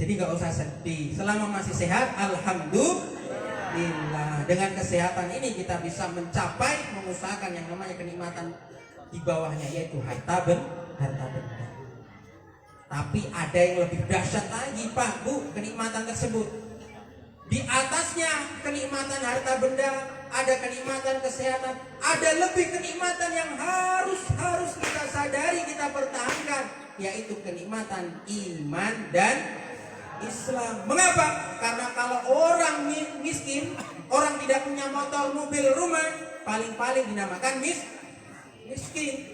Jadi nggak usah sedih. Selama masih sehat, alhamdulillah. Dengan kesehatan ini kita bisa mencapai, mengusahakan yang namanya kenikmatan di bawahnya, yaitu harta benda. Tapi ada yang lebih dahsyat lagi, Pak, Bu, kenikmatan tersebut. Di atasnya kenikmatan harta benda, ada kenikmatan kesehatan, ada lebih kenikmatan yang harus kita sadari, kita pertahankan, yaitu kenikmatan iman dan Islam. Mengapa? Karena kalau orang miskin, orang tidak punya motor, mobil, rumah, paling-paling dinamakan miskin.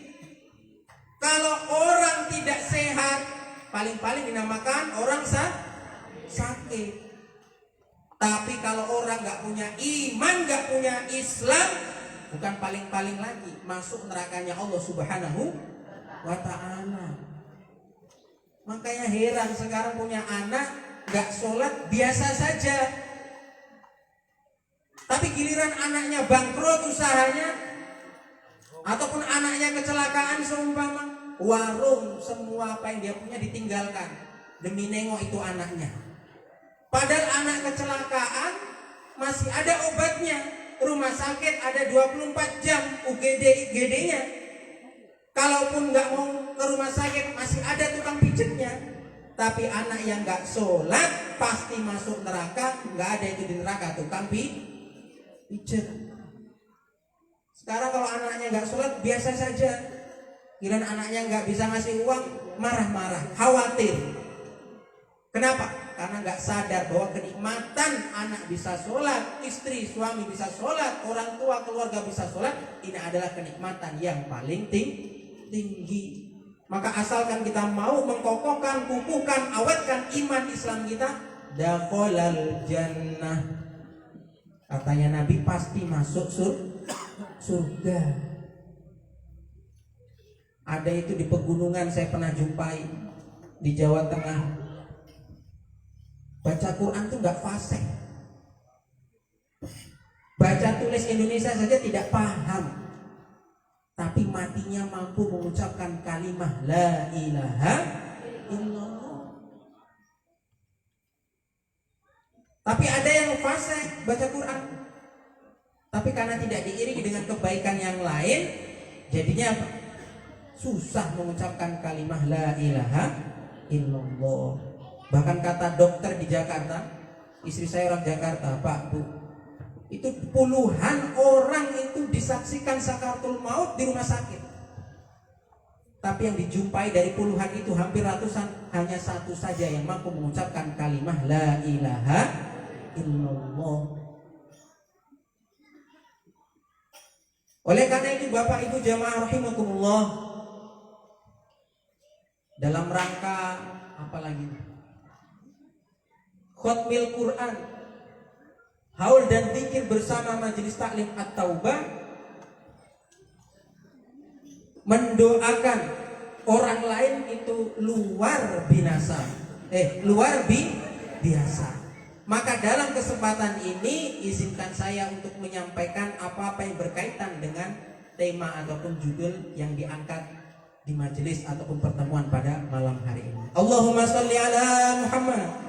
Kalau orang tidak sehat, paling-paling dinamakan orang sakit. Tapi kalau orang nggak punya iman, nggak punya Islam, bukan paling-paling lagi, masuk nerakanya Allah Subhanahu wa Ta'ala. Makanya heran sekarang punya anak nggak sholat biasa saja, tapi giliran anaknya bangkrut usahanya, ataupun anaknya kecelakaan seumpama, warung, semua apa yang dia punya ditinggalkan demi nengok itu anaknya. Padahal anak kecelakaan masih ada obatnya, rumah sakit ada 24 jam UGD IGD-nya. Kalaupun nggak mau ke rumah sakit masih ada tukang pijetnya. Tapi anak yang nggak sholat pasti masuk neraka. Nggak ada itu di neraka tukang pijet. Sekarang kalau anaknya nggak sholat biasa saja. Kirain anaknya nggak bisa ngasih uang, marah-marah, khawatir. Kenapa? Karena nggak sadar bahwa kenikmatan anak bisa sholat, istri, suami bisa sholat, orang tua, keluarga bisa sholat, ini adalah kenikmatan yang paling tinggi. Maka asalkan kita mau mengkokohkan, kukuhkan, awetkan iman Islam kita, dakhalal jannah. Katanya Nabi pasti masuk surga. Ada itu di pegunungan, saya pernah jumpai di Jawa Tengah. Baca Quran tuh nggak fasih. Baca tulis Indonesia saja tidak paham. Tapi matinya mampu mengucapkan kalimah la ilaha illallah. Tapi ada yang fasih baca Quran, tapi karena tidak diiringi dengan kebaikan yang lain, jadinya apa? Susah mengucapkan kalimah la ilaha illallah. Bahkan kata dokter di Jakarta, istri saya orang Jakarta, Pak, Bu, itu puluhan orang itu disaksikan sakaratul maut di rumah sakit. Tapi yang dijumpai dari puluhan itu hampir ratusan, hanya satu saja yang mampu mengucapkan kalimah la ilaha illallah. Oleh karena itu Bapak Ibu jamaah rahimakumullah, dalam rangka apa lagi? Khotmil Quran, haul dan zikir bersama Majelis Taklim At-Taubah, mendoakan orang lain itu luar biasa. Maka dalam kesempatan ini izinkan saya untuk menyampaikan apa-apa yang berkaitan dengan tema ataupun judul yang diangkat di majelis ataupun pertemuan pada malam hari ini. Allahumma sholli ala Muhammad.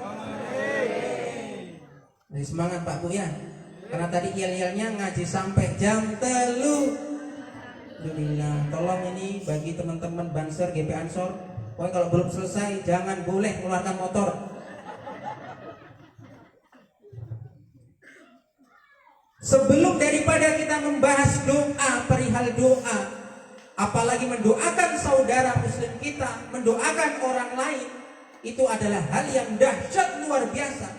Jadi semangat Pak Bu ya. Karena tadi yel-yelnya ngaji sampai jam 3. Alhamdulillah. Tolong ini bagi teman-teman Banser, GP Ansor, pokoknya kalau belum selesai jangan boleh mengeluarkan motor. Sebelum daripada kita membahas doa, perihal doa, apalagi mendoakan saudara muslim kita, mendoakan orang lain, itu adalah hal yang dahsyat luar biasa,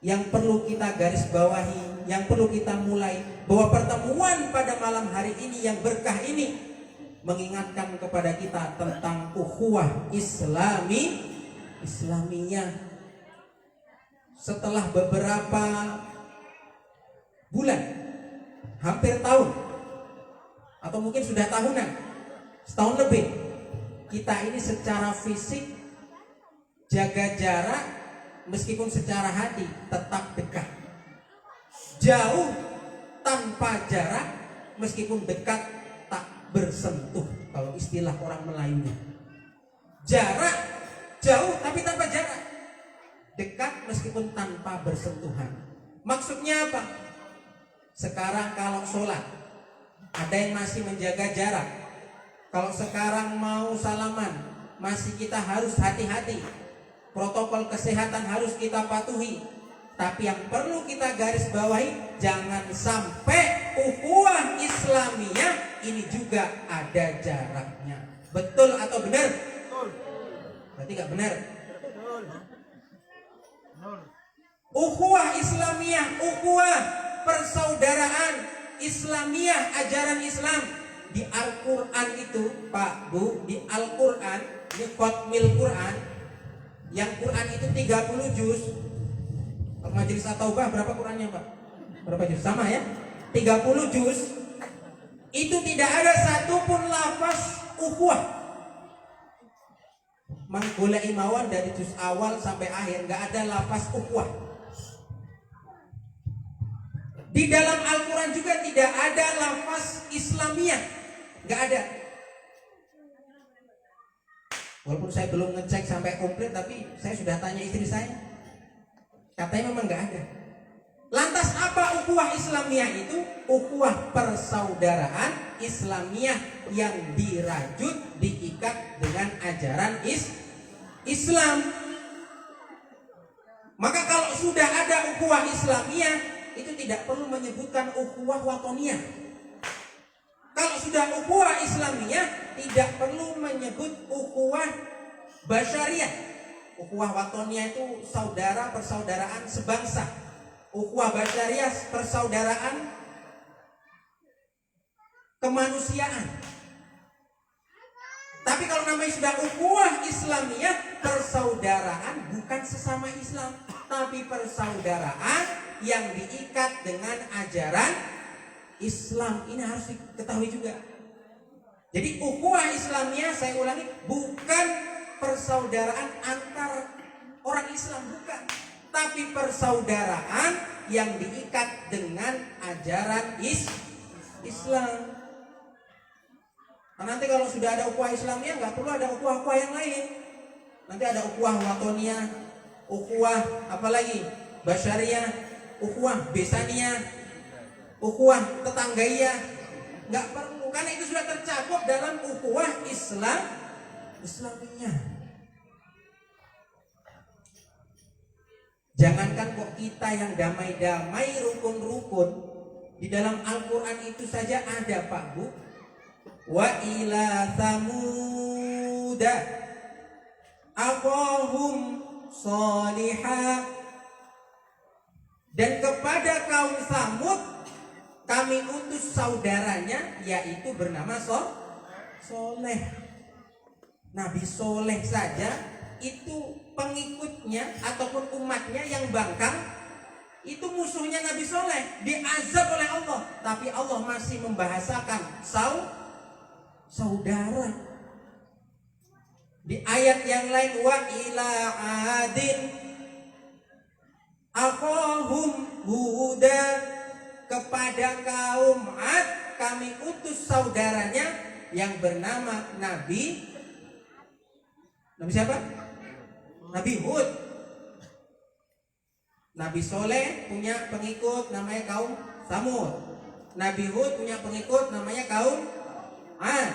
yang perlu kita garis bawahi, yang perlu kita mulai, bahwa pertemuan pada malam hari ini yang berkah ini mengingatkan kepada kita tentang ukhuwah Islamiyah. Setelah beberapa bulan, hampir tahun, atau mungkin sudah tahunan, setahun lebih, kita ini secara fisik jaga jarak, meskipun secara hati tetap dekat. Jauh tanpa jarak, meskipun dekat tak bersentuh, kalau istilah orang Melayunya. Jarak jauh tapi tanpa jarak. dekat meskipun tanpa bersentuhan. Maksudnya apa? Sekarang kalau sholat, ada yang masih menjaga jarak. Kalau sekarang mau salaman, masih kita harus hati-hati. Protokol kesehatan harus kita patuhi. Tapi yang perlu kita garis bawahi, jangan sampai ukhuwah Islamiyah ini juga ada jaraknya. Betul atau benar? Berarti nggak benar. Ukhuwah Islamiyah, ukhuwah persaudaraan Islamiyah, ajaran Islam di Al-Quran itu, Pak Bu, di Al-Quran, di Qatmil Quran, yang Quran itu 30 juz. Majelis At-Taubah berapa Qurannya, Pak? Berapa juz? Sama ya? 30 juz. Itu tidak ada satupun lafaz ukhuwah. Menggoleki mawon dari juz awal sampai akhir nggak ada lafaz ukhuwah. Di dalam Al-Quran juga tidak ada lafaz Islamiyah, nggak ada. Walaupun saya belum ngecek sampai komplit, tapi saya sudah tanya istri saya, katanya memang nggak ada. Lantas apa ukhuwah Islamiyah itu? Ukhuwah persaudaraan Islamiyah yang dirajut, diikat dengan ajaran Islam. Maka kalau sudah ada ukhuwah Islamiyah, itu tidak perlu menyebutkan ukhuwah watoniyah. Kalau sudah ukhuwah Islamiyah, tidak perlu menyebut ukhuwah basyariah. Ukhuwah watoniyah itu saudara, persaudaraan sebangsa. Ukhuwah basyariah persaudaraan kemanusiaan. Tapi kalau namanya sudah ukhuwah Islamiyah, persaudaraan bukan sesama Islam, tapi persaudaraan yang diikat dengan ajaran Islam. Ini harus diketahui juga. Jadi ukhuwah Islamiyah, saya ulangi, bukan persaudaraan antar orang Islam, bukan, tapi persaudaraan yang diikat dengan ajaran Islam. Nah, nanti kalau sudah ada ukhuwah Islamiyah, nggak perlu ada ukhuwah-ukhuwah yang lain. Nanti ada ukhuwah watoniyah, ukhuwah apalagi basyariah, ukhuwah besaniyah, ukhuwah tetanggaiyah. Nggak perlu, karena itu sudah tercakup dalam ukhuwah Islamiyah. Jangankan kok kita yang damai-damai, rukun-rukun, di dalam Al-Quran itu saja ada, Pak Bu. Wa ila thamuda akhahum salihah. Dan kepada kaum Tsamud kami utus saudaranya, yaitu bernama Soleh. Nabi Soleh saja itu pengikutnya ataupun umatnya yang bangkang, itu musuhnya Nabi Soleh, diazab oleh Allah, tapi Allah masih membahasakan saudara. Di ayat yang lain, wa ila adin akhahum huda, kepada kaum Ad kami utus saudaranya yang bernama Nabi siapa? Nabi Hud. Nabi Soleh punya pengikut namanya kaum Tsamud. Nabi Hud punya pengikut namanya kaum Ad.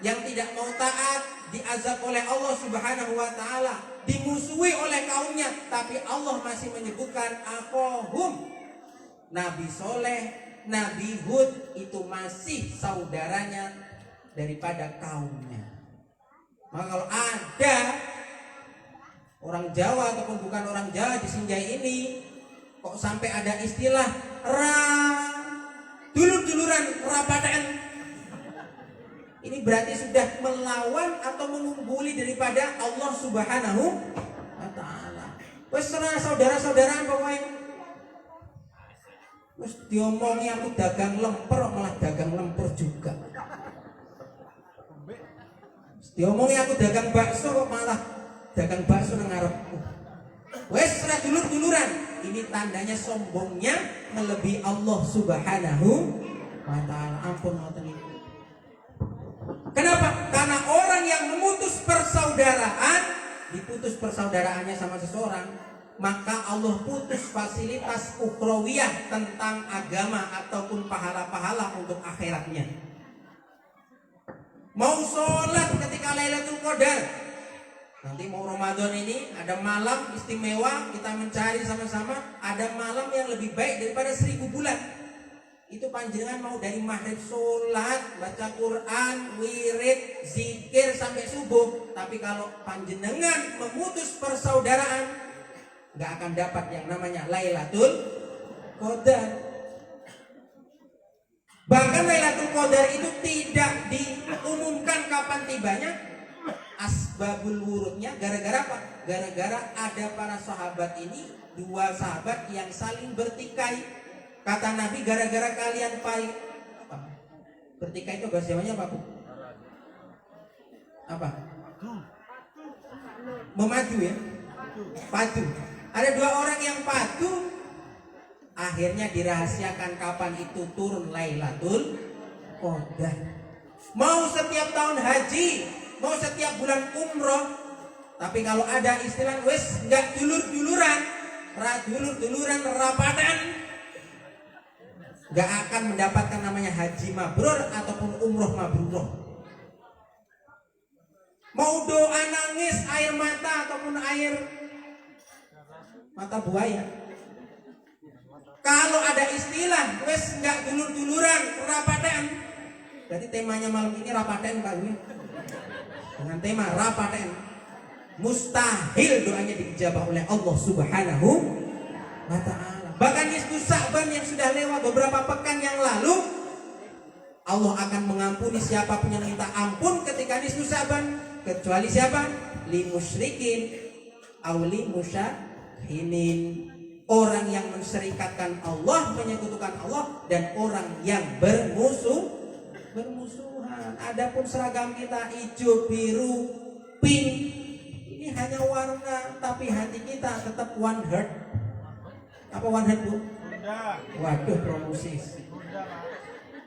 Yang tidak mau taat diazab oleh Allah Subhanahu wa taala, dimusuhi oleh kaumnya, tapi Allah masih menyebutkan akhahum. Nabi Soleh, Nabi Hud itu masih saudaranya daripada kaumnya. Maka kalau ada orang Jawa ataupun bukan orang Jawa di Sinjai ini, kok sampai ada istilah dulur-duluran rapaten, ini berarti sudah melawan atau mengungguli daripada Allah Subhanahu wa taala. Wes saudara-saudaraan pokoknya. Wes diomongi aku dagang lemper, malah dagang lemper juga. Diomongi aku dagang bakso, kok malah dagang bakso nang ngarepku. Wes ora dulur-duluran. Ini tandanya sombongnya melebihi Allah Subhanahu wa taala. Ampun ngoten niku. Kenapa? Karena orang yang memutus persaudaraan, diputus persaudaraannya sama seseorang, maka Allah putus fasilitas ukhrawiyah tentang agama ataupun pahala-pahala untuk akhiratnya. Mau sholat ketika Lailatul Qadar, nanti mau Ramadan ini ada malam istimewa, kita mencari sama-sama, ada malam yang lebih baik daripada 1000 bulan. Itu panjenengan mau dari maghrib sholat, baca Quran, wirid, zikir sampai subuh. Tapi kalau panjenengan memutus persaudaraan, nggak akan dapat yang namanya Lailatul Qadar. Bahkan Lailatul Qadar itu tidak diumumkan kapan tibanya. Asbabul wurudnya gara-gara apa? Gara-gara ada para sahabat ini, 2 sahabat yang saling bertikai. Kata Nabi, gara-gara kalian apa? Bertikai itu bahasa Jawanya apa, Bu? Apa? Memadu ya? Padu. Ada 2 orang yang padu, akhirnya dirahasiakan kapan itu turun Lailatul Qadar. Mau setiap tahun haji, mau setiap bulan umroh, tapi kalau ada istilah wes nggak dulur-duluran, dulur-duluran rapatan, nggak akan mendapatkan namanya haji mabrur ataupun umroh mabrur. Mau doa nangis air mata ataupun air mata buaya, kalau ada istilah wes nggak dulur-duluran rapatan, berarti temanya malam ini rapatan Pak Wi. Dengan tema rapatan, mustahil doanya diijabah oleh Allah Subhanahu wa ta'ala. Bahkan nisfu Sya'ban yang sudah lewat beberapa pekan yang lalu, Allah akan mengampuni siapapun yang minta ampun ketika nisfu Sya'ban, kecuali siapa? Li musyrikin aw li musyahinin, orang yang menserikatkan Allah, menyekutukan Allah, dan orang yang bermusuhan. Adapun seragam kita hijau, biru, pink, ini hanya warna, tapi hati kita tetap one heart. Apa one heart, Bu? Waduh, promosi.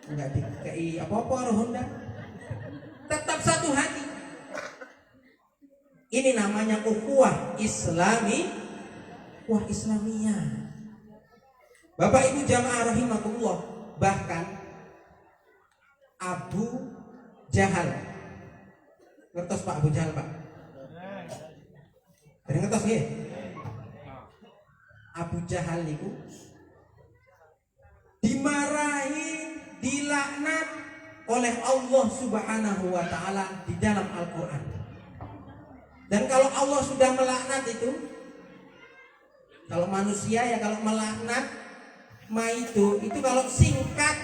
Enggak dikei apa-apa karo Honda. Tetap satu hati. Ini namanya ukhuwah Islami, ukhuwah Islamiyah. Bapak Ibu jamaah rahimakumullah, bahkan Abu Jahal, ngertos Pak Abu Jahal Pak? Ada ngertos ya? Abu Jahal itu dimarahi, dilaknat oleh Allah Subhanahu wa ta'ala di dalam Al-Quran. Dan kalau Allah sudah melaknat itu, kalau manusia ya kalau melaknat itu kalau singkat,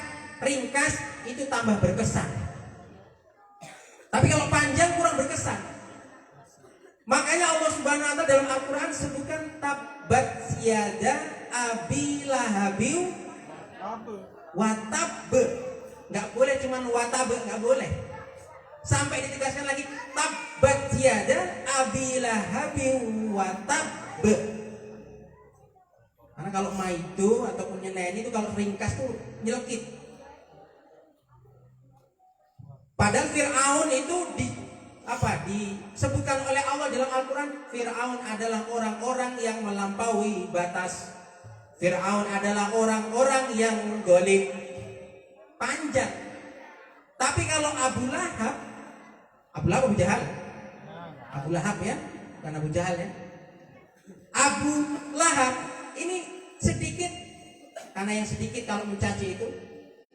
ringkas itu tambah berkesan. Tapi kalau panjang kurang berkesan. Makanya Allah Subhanahu wa ta'ala dalam Al-Quran sebutkan tabbat yada abi lahabi wa tab. Nggak boleh cuman wa tab, nggak boleh. Sampai ditegaskan lagi tabbat yada abi lahabi wa tab. Karena kalau maidu ataupun nyeneni itu kalau ringkas tuh nyelekit. Padahal Fir'aun itu disebutkan oleh Allah dalam Al-Quran. Fir'aun adalah orang-orang yang melampaui batas. Fir'aun adalah orang-orang yang golim, panjang. Tapi kalau Abu Lahab Abu Jahal, Abu Lahab ya, bukan Abu Jahal ya. Abu Lahab ini sedikit, karena yang sedikit kalau mencaci itu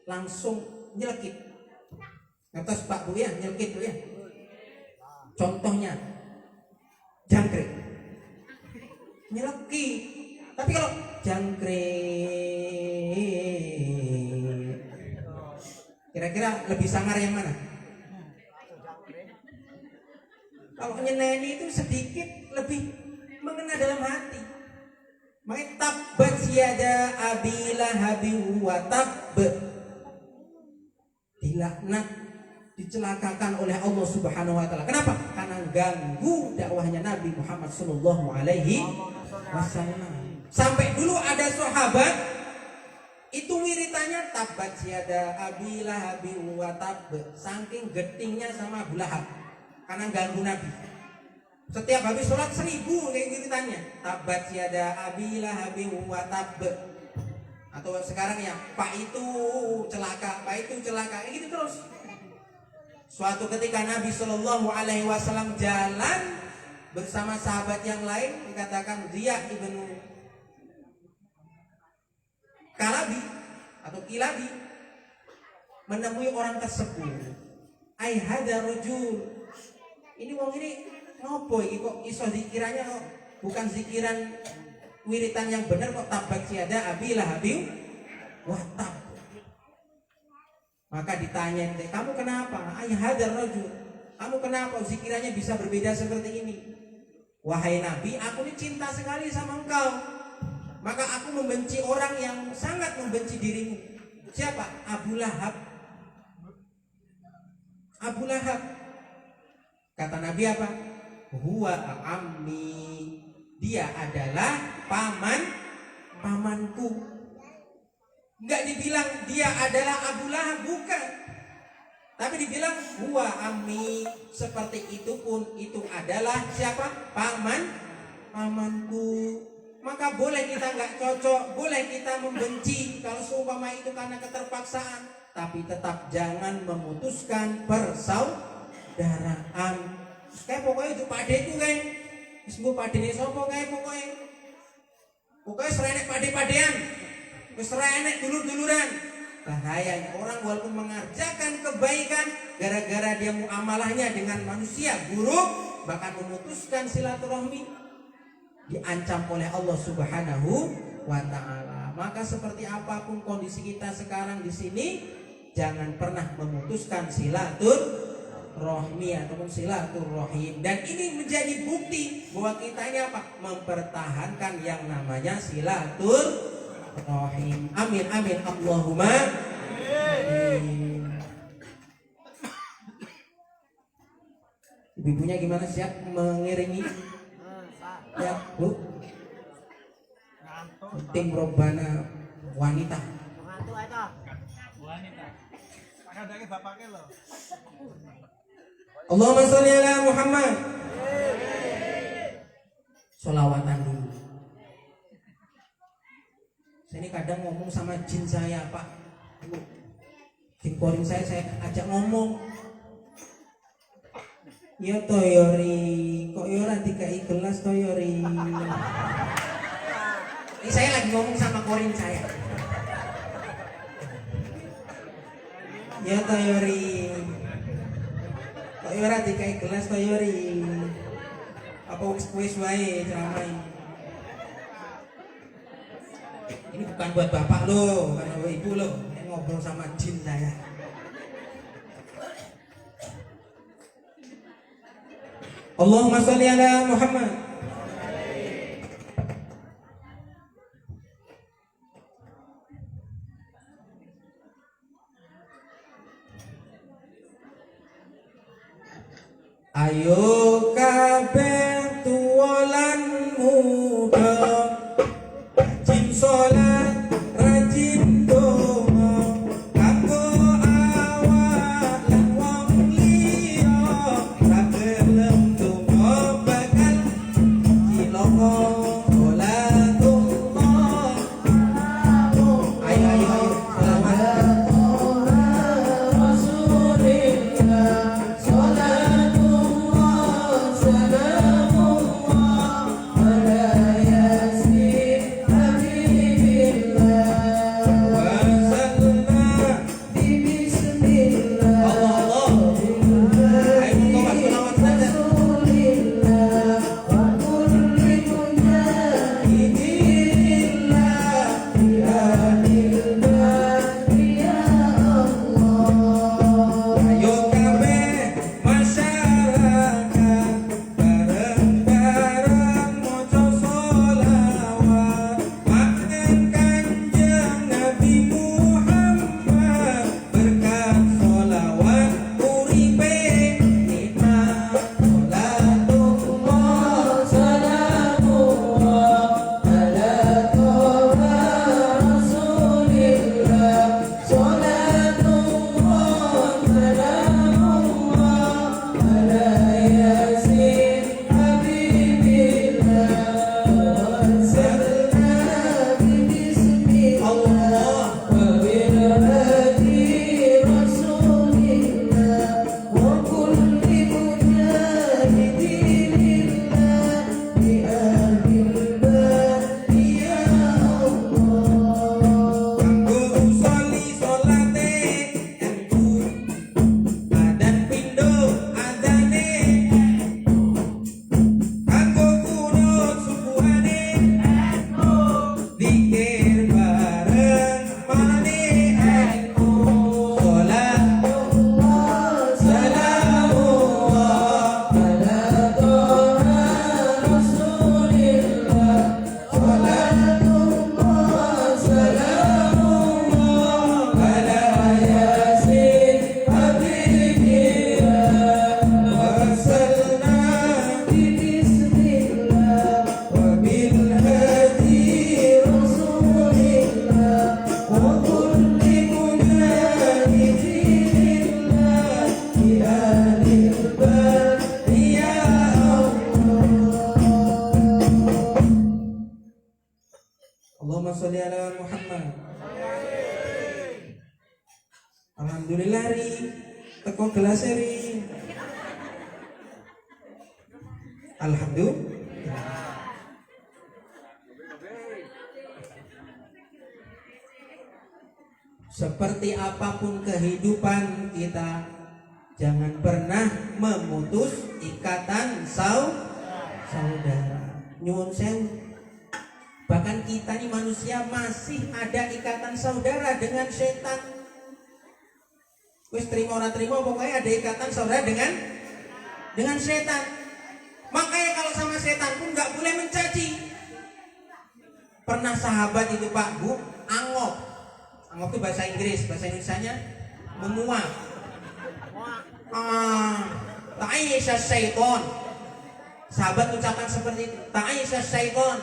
langsung nyelekit. Ngertos Pak Bu ya, nyelkit Bu ya. Contohnya jangkrik, nyelekit. Tapi kalau jangkrik, kira-kira lebih sangar yang mana? Kalau nyeneni itu sedikit lebih mengena dalam hati. Makanya tabbat yada abi lahabin wa tabb, dilaknat, dicelakakan oleh Allah Subhanahu wa ta'ala. Kenapa? Karena ganggu dakwahnya Nabi Muhammad sallallahu alaihi wasallam. Sampai dulu ada sahabat itu wiritannya tabbat yada abi lahabi wa tab, saking getingnya sama Abu Lahab karena ganggu Nabi. Setiap habis sholat 1000 kayak gitu tanya. Tabat yada abi lahabin wa tab. Atau sekarang ya, Pak itu celaka, Pak itu celaka, kayak gitu terus. Suatu ketika Nabi Shallallahu Alaihi Wasallam jalan bersama sahabat yang lain, dikatakan dia ibnu Kalabi atau Kilabi menemui orang tersebut. Ai hada rajul. Ini wong ini ngopo iki kok iso zikirannya kok bukan zikiran wiritan yang benar kok tabat siada abi lahabim wa tab. Maka ditanya, kamu kenapa? Ai hada rajul. Kamu kenapa zikirannya bisa berbeda seperti ini? Wahai Nabi, aku ini cinta sekali sama engkau. Maka aku membenci orang yang sangat membenci dirimu. Siapa? Abu Lahab. Abu Lahab. Kata Nabi apa? Huwa ammi. Dia adalah pamanku. Enggak dibilang dia adalah Abu Lahab, bukan. Tapi dibilang huwa ammi. Seperti itu pun itu adalah siapa? Pamanku. Maka boleh kita nggak cocok, boleh kita membenci kalau seumpama itu karena keterpaksaan, tapi tetap jangan memutuskan persaudaraan. Kayak pokoknya itu padeku kayak, sembuh padene sopo kayak pokoknya serenek pade-padean, serenek dulur-duluran. Bahayanya orang walaupun mengerjakan kebaikan, gara-gara dia muamalahnya dengan manusia buruk, bahkan memutuskan silaturahmi, diancam oleh Allah Subhanahu wa Ta'ala. Maka seperti apapun kondisi kita sekarang di sini, jangan pernah memutuskan silaturahmi ataupun silaturahim. Dan ini menjadi bukti bahwa kita ini apa? Mempertahankan yang namanya silaturahim. Amin amin Allahumma amin. Ibu-ibunya gimana, siap mengiringi? Ya, Bu. Penting robana wanita. Allahumma sholli ala Muhammad. Sholawatan dulu. Saya ini kadang ngomong sama jin saya, Pak. Jin koring saya ajak ngomong. Ya toyori, kok yora dikai gelas toyori. Ini saya lagi ngomong sama korin saya. Ya toyori, kok yora dikai gelas toyori. Apa wis wae ceramah ini. Ini bukan buat bapak loh, bukan buat ibu loh. Ini ngobrol sama jin saya. Allahumma sholli ala Muhammad. Ayo kabeh tuwalan muda, rajin sholat, rajin donga, kanggo awak lan wong liya, ra gelem donga bakal cilaka sholatullah. Ayo selamat Rasulillah, sholatullah salam Alhamdulillah ri teko gelas ri. Alhamdulillah. Seperti apapun kehidupan kita, jangan pernah memutus ikatan saudara. Nyuwun sewu. Bahkan kita nih manusia masih ada ikatan saudara dengan setan. Wis terima ora terima, pokoknya ada ikatan saudara dengan setan. Makanya kalau sama setan pun nggak boleh mencaci. Pernah sahabat itu Pak Bu angop itu bahasa Inggris, bahasa Indonesianya menguap. Ta'isha syaiton. Sahabat ucapan seperti itu. Ta'isha syaiton.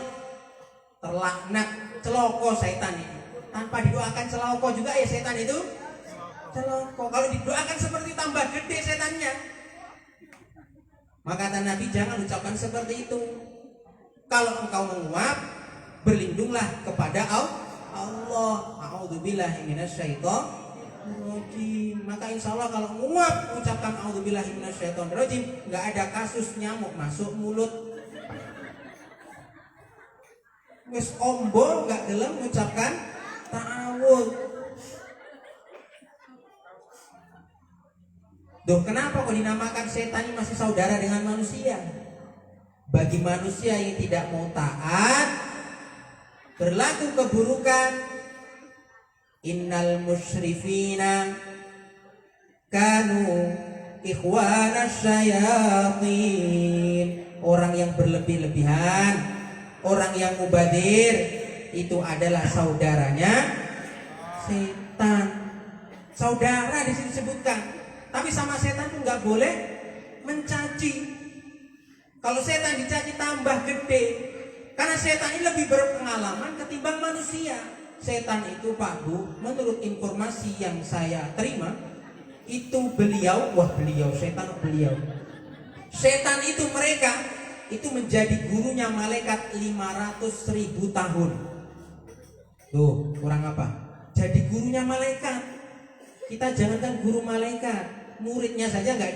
Terlaknat, celoko setan ini. Tanpa didoakan celoko juga ya setan itu. Celoko. Kalau didoakan seperti tambah gede setannya. Maka kata Nabi jangan ucapkan seperti itu. Kalau engkau menguap, berlindunglah kepada Allah. A'udzubillahi minasyaitonirrajim. Maka insya Allah kalau menguap ucapkan a'udzubillahi minasyaitonirrajim, nggak ada kasus nyamuk masuk mulut. Wis ombo nggak gelem mengucapkan ta'awud. Duh, kenapa kok dinamakan setan ini masih saudara dengan manusia? Bagi manusia yang tidak mau taat, berlaku keburukan. Innal musyrifina kanu ikhwana syayatin. Orang yang berlebih-lebihan, orang yang mubadir, itu adalah saudaranya setan. Saudara di sini disebutkan. Tapi sama setan pun nggak boleh mencaci. Kalau setan dicaci tambah gede. Karena setan ini lebih berpengalaman ketimbang manusia. Setan itu Pak Bu, menurut informasi yang saya terima, itu setan itu mereka itu menjadi gurunya malaikat 500.000 tahun. Tuh, kurang apa? Jadi gurunya malaikat. Kita jangankan guru malaikat, muridnya saja nggak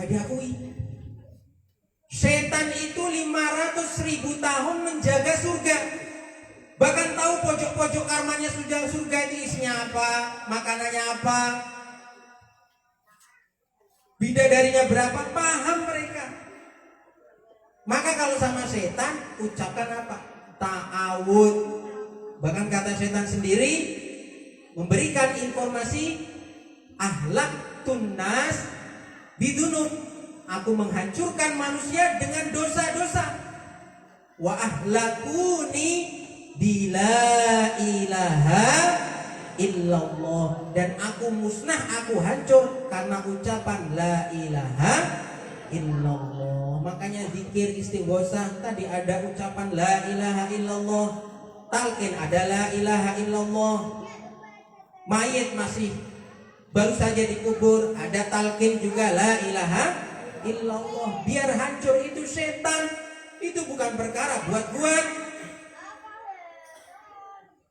diakui. Setan itu 500.000 tahun menjaga surga. Bahkan tahu pojok-pojok kamarnya surga itu isinya apa, makanannya apa, bidadarinya berapa, paham mereka. Maka kalau sama setan ucapkan apa? Ta'awud. Bahkan kata setan sendiri memberikan informasi ahlak tunnas bidunub. Aku menghancurkan manusia dengan dosa-dosa. Wa ahlakuni bila ilaha illallah. Dan aku musnah, aku hancur karena ucapan la ilaha illallah. Makanya zikir istighosah tadi ada ucapan la ilaha illallah. Talqin ada la ilaha illallah. Mayit masih baru saja dikubur, ada talqin juga la ilaha illallah. Biar hancur itu setan. Itu bukan perkara buat-buat.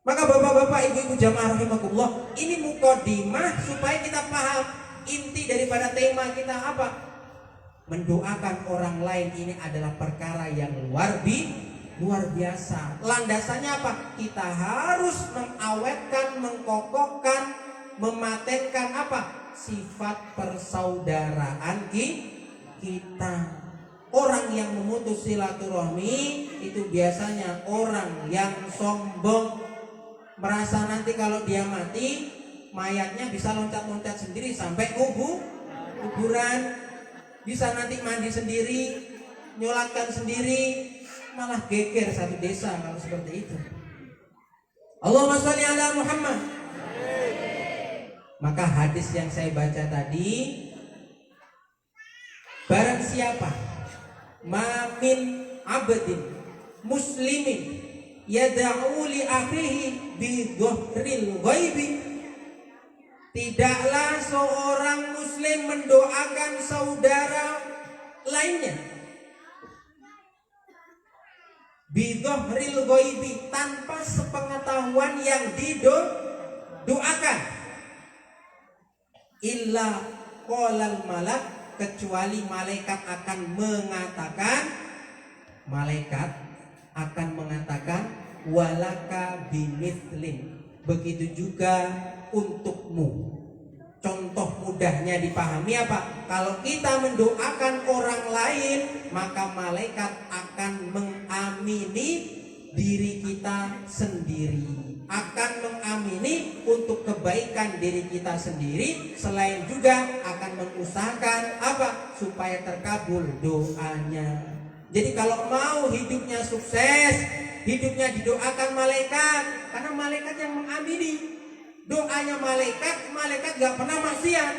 Maka bapak-bapak, ibu-ibu jamaah rahimakumullah, ini mukadimah supaya kita paham inti daripada tema kita apa? Mendoakan orang lain ini adalah perkara yang luar biasa. Landasannya apa? Kita harus mengawetkan, mengkokohkan, mematenkan apa? Sifat persaudaraan kita. Orang yang memutus silaturahmi itu biasanya orang yang sombong, merasa nanti kalau dia mati mayatnya bisa loncat-loncat sendiri sampai kuburan, bisa nanti mandi sendiri, nyolatkan sendiri, malah geger satu desa kalau seperti itu. Allahumma sholli ala Muhammad. Maka hadis yang saya baca tadi, barang siapa mamin abdin muslimin yad'u li akhihi bi dhahril ghaibi, tidaklah seorang muslim mendoakan saudara lainnya bi dhahril ghaibi, tanpa sepengetahuan yang didoakan. illa qolal malak, kecuali malaikat akan mengatakan walaka bimithlin, begitu juga untukmu. Contoh mudahnya dipahami apa? Kalau kita mendoakan orang lain, maka malaikat akan mengamini diri kita sendiri, akan mengamini untuk kebaikan diri kita sendiri, selain juga akan mengusahakan apa? Supaya terkabul doanya. Jadi kalau mau hidupnya sukses, hidupnya didoakan malaikat, karena malaikat yang mengamini doanya malaikat. Malaikat gak pernah maksiat.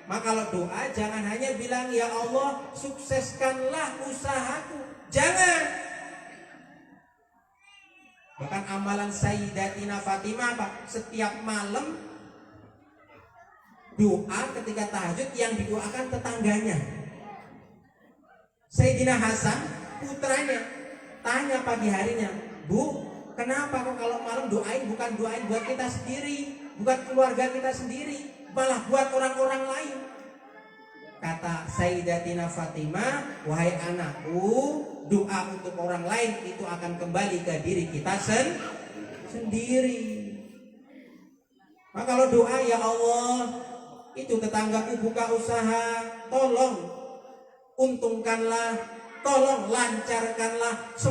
Maka kalau doa jangan hanya bilang ya Allah sukseskanlah usahaku, jangan. Bahkan amalan Sayyidatina Fatimah Pak, setiap malam doa ketika tahajud yang didoakan tetangganya. Sayyidina Hasan putranya tanya pagi harinya, Bu, kenapa kok kalau malam bukan doain buat kita sendiri, buat keluarga kita sendiri, malah buat orang-orang lain? Kata Sayyidatina Fatimah, wahai anakku, doa untuk orang lain itu akan kembali ke diri kita sendiri. Maka kalau doa ya Allah, itu tetanggaku buka usaha, tolong untungkanlah, tolong lancarkanlah.